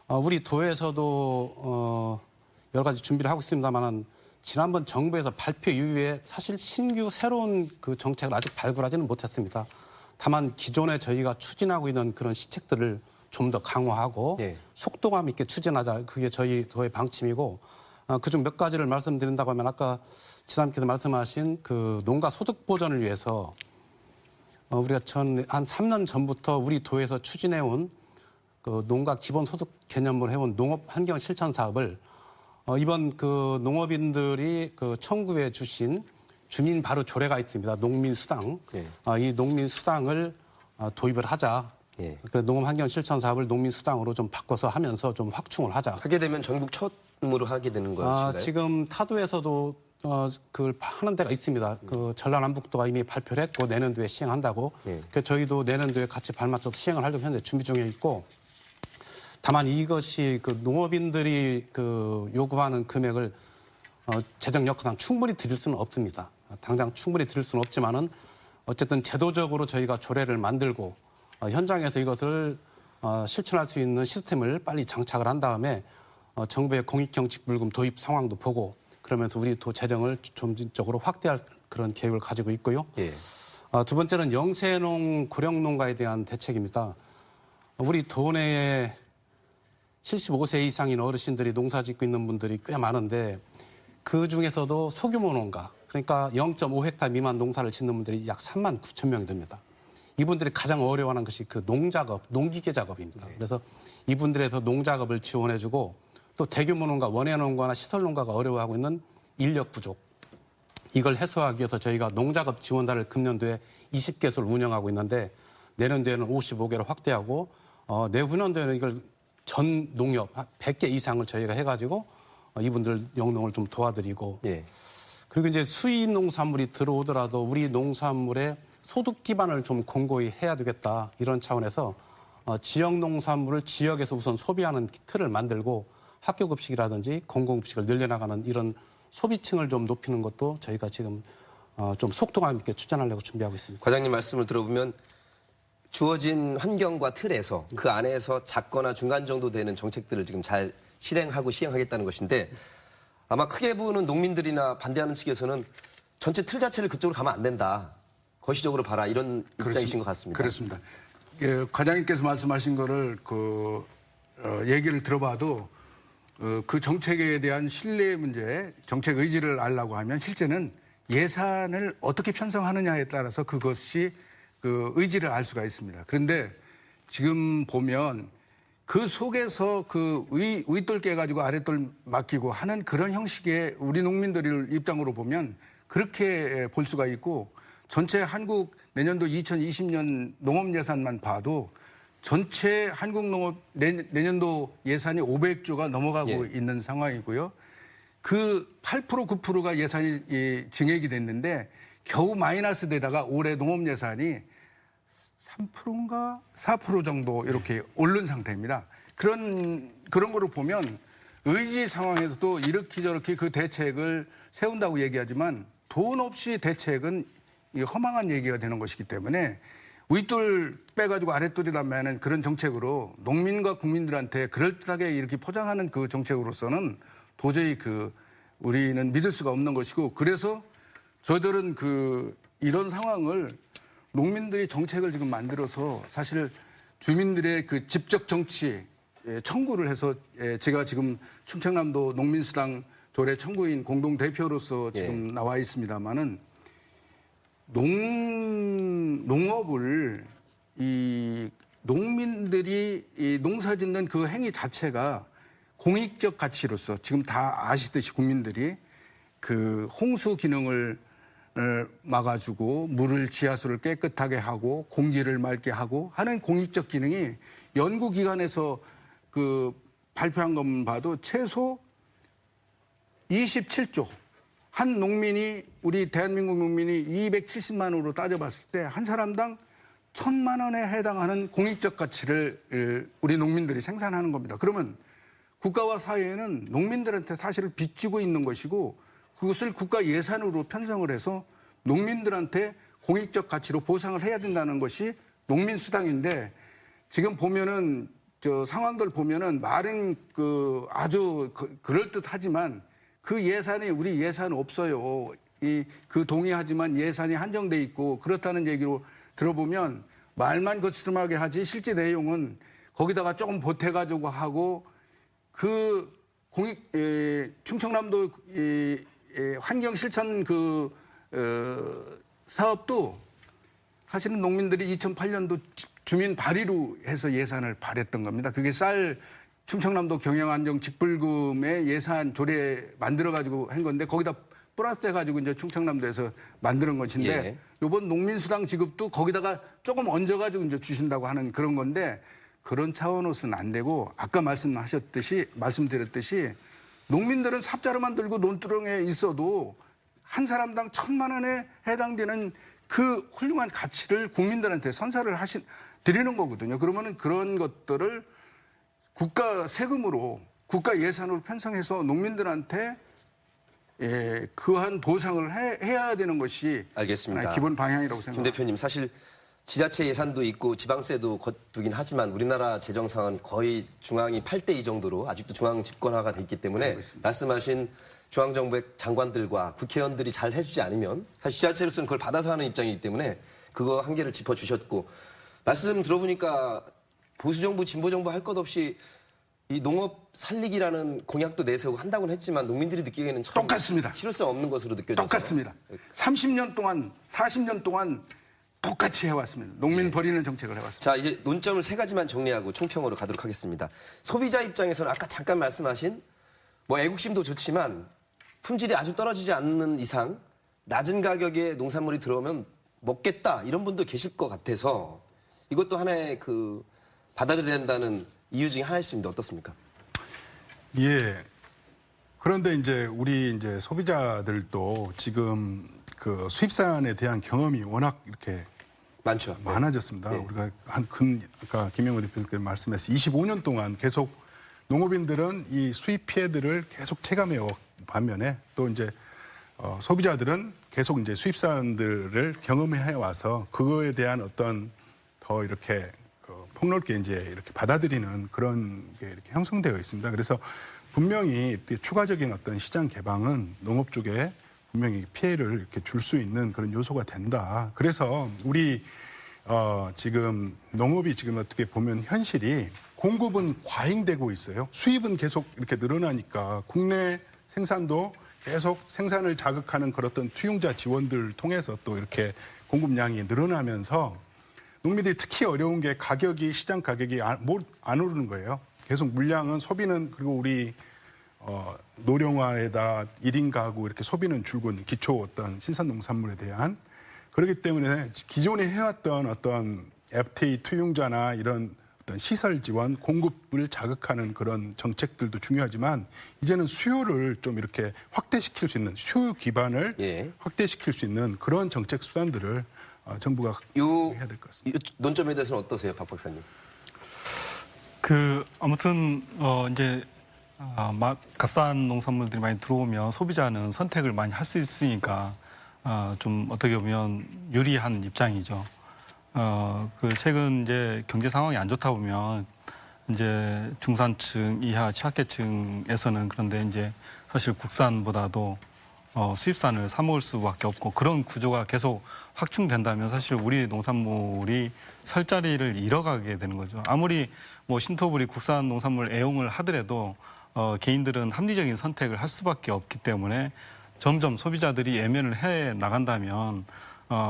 우리 도에서도 여러 가지 준비를 하고 있습니다만은 지난번 정부에서 발표 이후에 사실 신규 새로운 그 정책을 아직 발굴하지는 못했습니다. 다만 기존에 저희가 추진하고 있는 그런 시책들을 좀 더 강화하고 예. 속도감 있게 추진하자. 그게 저희 도의 방침이고 그중 몇 가지를 말씀드린다고 하면 아까 지사님께서 말씀하신 그 농가 소득 보전을 위해서 우리가 한 3년 전부터 우리 도에서 추진해온 그 농가 기본 소득 개념으로 해온 농업 환경 실천 사업을 이번 그 농업인들이 그 청구해 주신 주민 바로 조례가 있습니다. 농민 수당. 예. 이 농민 수당을 도입을 하자. 예. 그 농업 환경 실천 사업을 농민 수당으로 좀 바꿔서 하면서 좀 확충을 하자. 하게 되면 전국 처음으로 하게 되는 것인가요? 지금 타도에서도 그걸 하는 데가 있습니다. 그 전라남북도가 이미 발표를 했고 내년도에 시행한다고. 예. 그래서 저희도 내년도에 같이 발맞춰서 시행을 하려고 현재 준비 중에 있고. 다만 이것이 그 농업인들이 그 요구하는 금액을 재정 여건상 충분히 드릴 수는 없습니다. 당장 충분히 드릴 수는 없지만은 어쨌든 제도적으로 저희가 조례를 만들고 현장에서 이것을 실천할 수 있는 시스템을 빨리 장착을 한 다음에 정부의 공익형 직불금 도입 상황도 보고 그러면서 우리 도 재정을 점진적으로 확대할 그런 계획을 가지고 있고요. 예. 두 번째는 영세농, 고령농가에 대한 대책입니다. 우리 도 내에 75세 이상인 어르신들이 농사 짓고 있는 분들이 꽤 많은데 그 중에서도 소규모 농가, 그러니까 0.5헥타 미만 농사를 짓는 분들이 약 3만 9천 명이 됩니다. 이분들이 가장 어려워하는 것이 그 농작업, 농기계 작업입니다. 그래서 이분들에서 농작업을 지원해주고 또 대규모 농가, 원예농가나 시설농가가 어려워하고 있는 인력 부족. 이걸 해소하기 위해서 저희가 농작업 지원단을 금년도에 20개소를 운영하고 있는데 내년도에는 55개로 확대하고 내후년도에는 이걸 전 농협 100개 이상을 저희가 해가지고 이분들 영농을 좀 도와드리고 예. 그리고 이제 수입 농산물이 들어오더라도 우리 농산물의 소득 기반을 좀 공고히 해야 되겠다 이런 차원에서 지역 농산물을 지역에서 우선 소비하는 틀을 만들고 학교급식이라든지 공공급식을 늘려나가는 이런 소비층을 좀 높이는 것도 저희가 지금 좀 속도감 있게 추진하려고 준비하고 있습니다. 과장님 말씀을 들어보면 주어진 환경과 틀에서 그 안에서 작거나 중간 정도 되는 정책들을 지금 잘 실행하고 시행하겠다는 것인데 아마 크게 부는 농민들이나 반대하는 측에서는 전체 틀 자체를 그쪽으로 가면 안 된다. 거시적으로 봐라 이런 입장이신 것 같습니다. 그렇습니다. 예, 과장님께서 말씀하신 거를 얘기를 들어봐도 그 정책에 대한 신뢰 문제, 정책 의지를 알려고 하면 실제는 예산을 어떻게 편성하느냐에 따라서 그것이 그 의지를 알 수가 있습니다. 그런데 지금 보면 그 속에서 그 윗돌 깨가지고 아랫돌 맡기고 하는 그런 형식의 우리 농민들 입장으로 보면 그렇게 볼 수가 있고 전체 한국 내년도 2020년 농업 예산만 봐도 전체 한국 농업 내년도 예산이 500조가 넘어가고 있는 상황이고요. 그 8% 9%가 예산이 증액이 됐는데 겨우 마이너스 되다가 올해 농업 예산이 3%인가 4% 정도 이렇게 오른 상태입니다. 그런 거로 보면 의지 상황에서도 이렇게 저렇게 그 대책을 세운다고 얘기하지만 돈 없이 대책은 허망한 얘기가 되는 것이기 때문에 윗돌 빼가지고 아랫돌이라면 그런 정책으로 농민과 국민들한테 그럴듯하게 이렇게 포장하는 그 정책으로서는 도저히 우리는 믿을 수가 없는 것이고 그래서 저희들은 이런 상황을 농민들이 정책을 지금 만들어서 사실 주민들의 그 직접 정치 청구를 해서 제가 지금 충청남도 농민수당 조례 청구인 공동 대표로서 지금 나와 있습니다만은 농업을 이 농민들이 이 농사짓는 그 행위 자체가 공익적 가치로서 지금 다 아시듯이 국민들이 그 홍수 기능을 막아주고 물을 지하수를 깨끗하게 하고 공기를 맑게 하고 하는 공익적 기능이 연구기관에서 발표한 것만 봐도 최소 27조 한 농민이 우리 대한민국 농민이 270만 원으로 따져봤을 때 한 사람당 1,000만 원에 해당하는 공익적 가치를 우리 농민들이 생산하는 겁니다. 그러면 국가와 사회는 농민들한테 사실을 빚지고 있는 것이고 그것을 국가 예산으로 편성을 해서 농민들한테 공익적 가치로 보상을 해야 된다는 것이 농민수당인데 지금 보면은 상황들 보면은 말은 아주 그럴듯하지만 그 예산이 우리 예산 없어요. 동의하지만 예산이 한정돼 있고 그렇다는 얘기로 들어보면 말만 거스름하게 하지 실제 내용은 거기다가 조금 보태가지고 하고 충청남도 환경 실천 사업도 사실은 농민들이 2008년도 주민 발의로 해서 예산을 발했던 겁니다. 그게 충청남도 경영안정 직불금의 예산 조례 만들어가지고 한 건데 거기다 플러스 해가지고 이제 충청남도에서 만드는 것인데 이번 농민수당 지급도 거기다가 조금 얹어가지고 이제 주신다고 하는 그런 건데 그런 차원으로서는 안 되고 아까 말씀드렸듯이 농민들은 삽자루만 들고 논두렁에 있어도 한 사람당 1,000만 원에 해당되는 그 훌륭한 가치를 국민들한테 선사를 드리는 거거든요. 그러면은 그런 것들을 국가 세금으로 국가 예산으로 편성해서 농민들한테 그한 보상을 해야 되는 것이 알겠습니다. 기본 방향이라고 생각합니다. 김 대표님 사실 지자체 예산도 있고 지방세도 거두긴 하지만 우리나라 재정 상황은 거의 중앙이 8대2 정도로 아직도 중앙 집권화가 돼 있기 때문에 말씀하신 중앙정부의 장관들과 국회의원들이 잘 해주지 않으면 사실 지자체로서는 그걸 받아서 하는 입장이기 때문에 그거 한계를 짚어주셨고 말씀 들어보니까 보수정부, 진보정부 할 것 없이 이 농업 살리기라는 공약도 내세우고 한다고는 했지만 농민들이 느끼기에는 참 똑같습니다. 실효성 없는 것으로 느껴져서 똑같습니다. 30년 동안 40년 동안 똑같이 해왔습니다. 농민 버리는 정책을 해왔습니다. 자, 이제 논점을 세 가지만 정리하고 총평으로 가도록 하겠습니다. 소비자 입장에서는 아까 잠깐 말씀하신 애국심도 좋지만 품질이 아주 떨어지지 않는 이상 낮은 가격에 농산물이 들어오면 먹겠다 이런 분도 계실 것 같아서 이것도 하나의 받아들여야 된다는 이유 중에 하나일 수 있는데 어떻습니까? 예. 그런데 우리 소비자들도 지금 수입산에 대한 경험이 워낙 이렇게 많죠. 많아졌습니다. 우리가 아까 김영호 대표님께서 말씀하신 25년 동안 계속 농업인들은 이 수입 피해들을 계속 체감해 온 반면에 또 소비자들은 계속 수입산들을 경험해 와서 그거에 대한 어떤 더 이렇게 폭넓게 이제 이렇게 받아들이는 그런 게 이렇게 형성되어 있습니다. 그래서 분명히 추가적인 어떤 시장 개방은 농업 쪽에 분명히 피해를 이렇게 줄 수 있는 그런 요소가 된다. 그래서 우리 지금 농업이 지금 어떻게 보면 현실이 공급은 과잉되고 있어요. 수입은 계속 이렇게 늘어나니까 국내 생산도 계속 생산을 자극하는 그런 어떤 투용자 지원들을 통해서 또 이렇게 공급량이 늘어나면서 농민들이 특히 어려운 게 가격이 시장 가격이 안 오르는 거예요. 계속 물량은 소비는 그리고 우리 노령화에다 1인 가구 이렇게 소비는 줄고 있는 기초 어떤 신선 농산물에 대한 그렇기 때문에 기존에 해왔던 어떤 FTA 투용자나 이런 어떤 시설 지원, 공급을 자극하는 그런 정책들도 중요하지만 이제는 수요를 좀 이렇게 확대시킬 수 있는 수요 기반을 확대시킬 수 있는 그런 정책 수단들을 정부가 해야 될 것 같습니다. 이 논점에 대해서는 어떠세요, 박 박사님? 아무튼 이제 값싼 농산물들이 많이 들어오면 소비자는 선택을 많이 할 수 있으니까 좀 어떻게 보면 유리한 입장이죠. 최근 이제 경제 상황이 안 좋다 보면 이제 중산층 이하 취약계층에서는 그런데 이제 사실 국산보다도 수입산을 사 먹을 수밖에 없고 그런 구조가 계속 확충된다면 사실 우리 농산물이 설 자리를 잃어가게 되는 거죠. 아무리 뭐 신토불이 국산 농산물 애용을 하더라도 개인들은 합리적인 선택을 할 수밖에 없기 때문에 점점 소비자들이 예면을 해 나간다면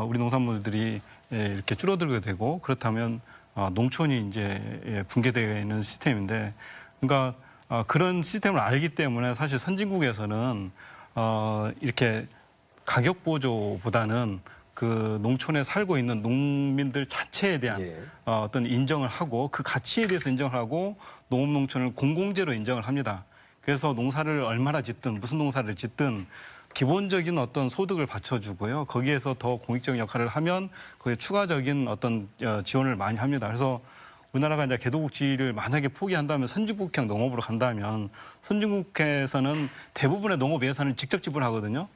우리 농산물들이 이렇게 줄어들게 되고 그렇다면 농촌이 이제 붕괴되는 시스템인데 그러니까 그런 시스템을 알기 때문에 사실 선진국에서는 이렇게 가격 보조보다는 그 농촌에 살고 있는 농민들 자체에 대한 어떤 인정을 하고 그 가치에 대해서 인정을 하고 농업농촌을 공공재로 인정을 합니다. 그래서 농사를 얼마나 짓든 무슨 농사를 짓든 기본적인 어떤 소득을 받쳐주고요. 거기에서 더 공익적인 역할을 하면 거기에 추가적인 어떤 지원을 많이 합니다. 그래서 우리나라가 이제 개도국지를 만약에 포기한다면 선진국형 농업으로 간다면 선진국에서는 대부분의 농업 예산을 직접 지불하거든요.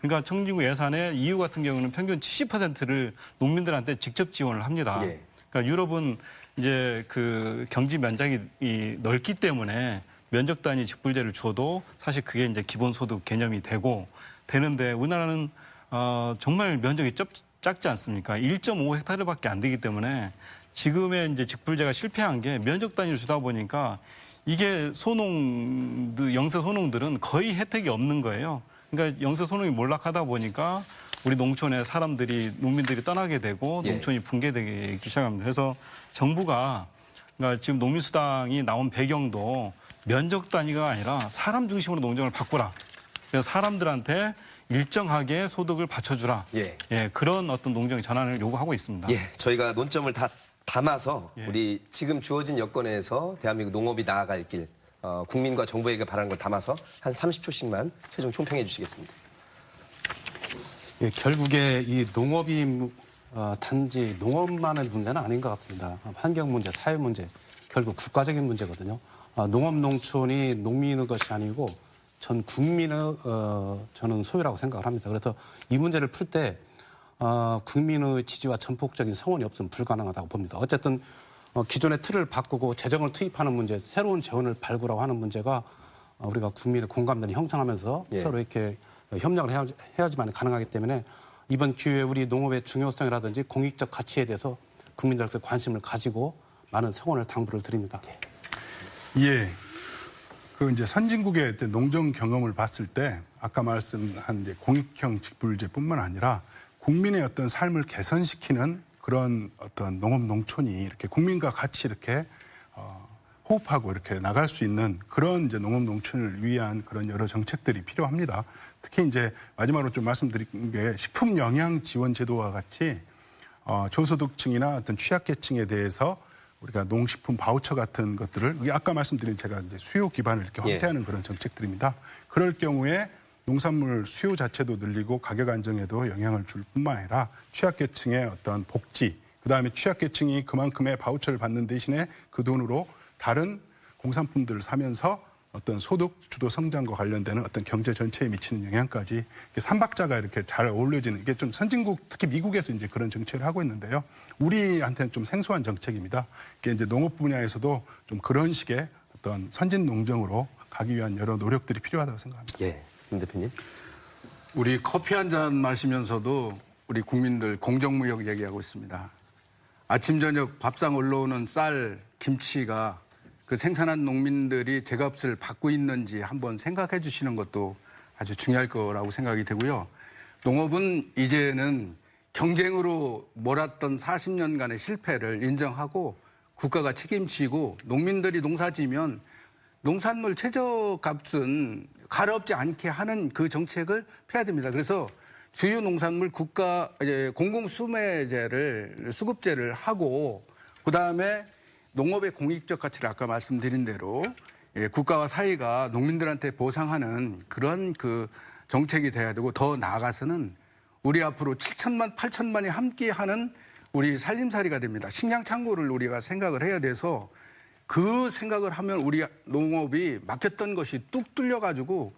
그러니까 선진국 예산의 EU 같은 경우는 평균 70%를 농민들한테 직접 지원을 합니다. 그러니까 유럽은 이제 그 경지 면적이 넓기 때문에 면적 단위 직불제를 줘도 사실 그게 이제 기본소득 개념이 되는데 우리나라는 정말 면적이 작지 않습니까? 1.5헥타르밖에 안 되기 때문에 지금의 이제 직불제가 실패한 게 면적 단위를 주다 보니까 이게 영세 소농들은 거의 혜택이 없는 거예요. 그러니까 영세 소농이 몰락하다 보니까 우리 농촌의 농민들이 떠나게 되고 농촌이 붕괴되기 시작합니다. 그래서 정부가 그러니까 지금 농민수당이 나온 배경도 면적 단위가 아니라 사람 중심으로 농정을 바꾸라. 그래서 사람들한테 일정하게 소득을 받쳐주라. 그런 어떤 농정 전환을 요구하고 있습니다. 저희가 논점을 다 담아서 우리 지금 주어진 여건에서 대한민국 농업이 나아갈 길, 국민과 정부에게 바라는 걸 담아서 한 30초씩만 최종 총평해 주시겠습니다. 결국에 이 농업이 단지 농업만의 문제는 아닌 것 같습니다. 환경 문제, 사회 문제, 결국 국가적인 문제거든요. 농업 농촌이 농민의 것이 아니고 전 국민의 저는 소유라고 생각을 합니다. 그래서 이 문제를 풀 때 국민의 지지와 전폭적인 성원이 없으면 불가능하다고 봅니다. 어쨌든 기존의 틀을 바꾸고 재정을 투입하는 문제, 새로운 재원을 발굴하고 하는 문제가 우리가 국민의 공감대를 형성하면서 서로 이렇게 협력을 해야지만 가능하기 때문에 이번 기회에 우리 농업의 중요성이라든지 공익적 가치에 대해서 국민들께 관심을 가지고 많은 성원을 당부를 드립니다. 그 이제 선진국의 농정 경험을 봤을 때 아까 말씀한 이제 공익형 직불제뿐만 아니라 국민의 어떤 삶을 개선시키는 그런 어떤 농업 농촌이 이렇게 국민과 같이 이렇게 호흡하고 이렇게 나갈 수 있는 그런 이제 농업 농촌을 위한 그런 여러 정책들이 필요합니다. 특히 이제 마지막으로 좀 말씀드린 게 식품 영양 지원 제도와 같이 저소득층이나 어떤 취약계층에 대해서 우리가 농식품 바우처 같은 것들을 아까 말씀드린 제가 이제 수요 기반을 이렇게 확대하는 그런 정책들입니다. 그럴 경우에 농산물 수요 자체도 늘리고 가격 안정에도 영향을 줄 뿐만 아니라 취약계층의 어떤 복지, 그다음에 취약계층이 그만큼의 바우처를 받는 대신에 그 돈으로 다른 공산품들을 사면서 어떤 소득 주도 성장과 관련되는 어떤 경제 전체에 미치는 영향까지 이렇게 삼박자가 이렇게 잘 어울려지는 이게 좀 선진국 특히 미국에서 이제 그런 정책을 하고 있는데요. 우리한테는 좀 생소한 정책입니다. 이게 이제 농업 분야에서도 좀 그런 식의 어떤 선진 농정으로 가기 위한 여러 노력들이 필요하다고 생각합니다. 예, 김 대표님. 우리 커피 한 잔 마시면서도 우리 국민들 공정무역 얘기하고 있습니다. 아침 저녁 밥상 올라오는 쌀, 김치가 그 생산한 농민들이 제값을 받고 있는지 한번 생각해 주시는 것도 아주 중요할 거라고 생각이 되고요. 농업은 이제는 경쟁으로 몰았던 40년간의 실패를 인정하고 국가가 책임지고 농민들이 농사지면 농산물 최저값은 가려없지 않게 하는 그 정책을 펴야 됩니다. 그래서 주요 농산물 국가 공공수매제를 수급제를 하고 그다음에 농업의 공익적 가치를 아까 말씀드린 대로 국가와 사회가 농민들한테 보상하는 그런 그 정책이 돼야 되고 더 나아가서는 우리 앞으로 7천만, 8천만이 함께하는 우리 살림살이가 됩니다. 식량 창고를 우리가 생각을 해야 돼서 그 생각을 하면 우리 농업이 막혔던 것이 뚝 뚫려가지고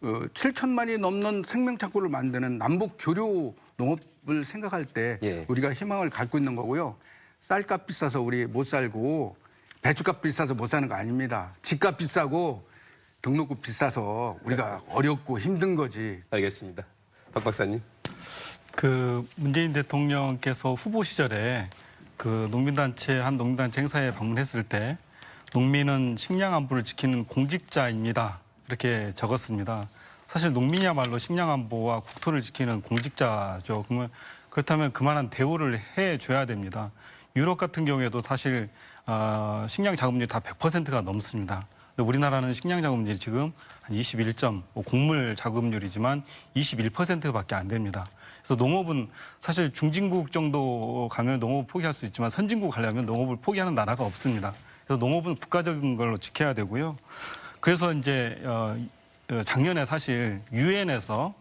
7천만이 넘는 생명창고를 만드는 남북 교류 농업을 생각할 때 예. 우리가 희망을 갖고 있는 거고요. 쌀값 비싸서 우리 못 살고 배추값 비싸서 못 사는 거 아닙니다. 집값 비싸고 등록금 비싸서 우리가 어렵고 힘든 거지. 알겠습니다. 박 박사님. 그 문재인 대통령께서 후보 시절에 그 한 농민단체 행사에 방문했을 때 농민은 식량 안보를 지키는 공직자입니다. 이렇게 적었습니다. 사실 농민이야말로 식량 안보와 국토를 지키는 공직자죠. 그렇다면 그만한 대우를 해줘야 됩니다. 유럽 같은 경우에도 사실 식량 자급률이 다 100%가 넘습니다. 근데 우리나라는 식량 자급률이 지금 한 21점, 곡물 자급률이지만 21%밖에 안 됩니다. 그래서 농업은 사실 중진국 정도 가면 농업을 포기할 수 있지만 선진국 가려면 농업을 포기하는 나라가 없습니다. 그래서 농업은 국가적인 걸로 지켜야 되고요. 그래서 이제 작년에 사실 유엔에서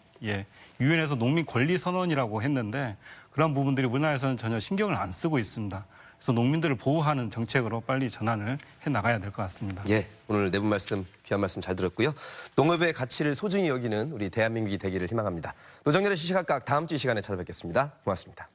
농민 권리 선언이라고 했는데 그런 부분들이 우리나라에서는 전혀 신경을 안 쓰고 있습니다. 그래서 농민들을 보호하는 정책으로 빨리 전환을 해 나가야 될 것 같습니다. 예, 오늘 네 분 말씀, 귀한 말씀 잘 들었고요. 농업의 가치를 소중히 여기는 우리 대한민국이 되기를 희망합니다. 노정렬의 시시각각 다음 주 이 시간에 찾아뵙겠습니다. 고맙습니다.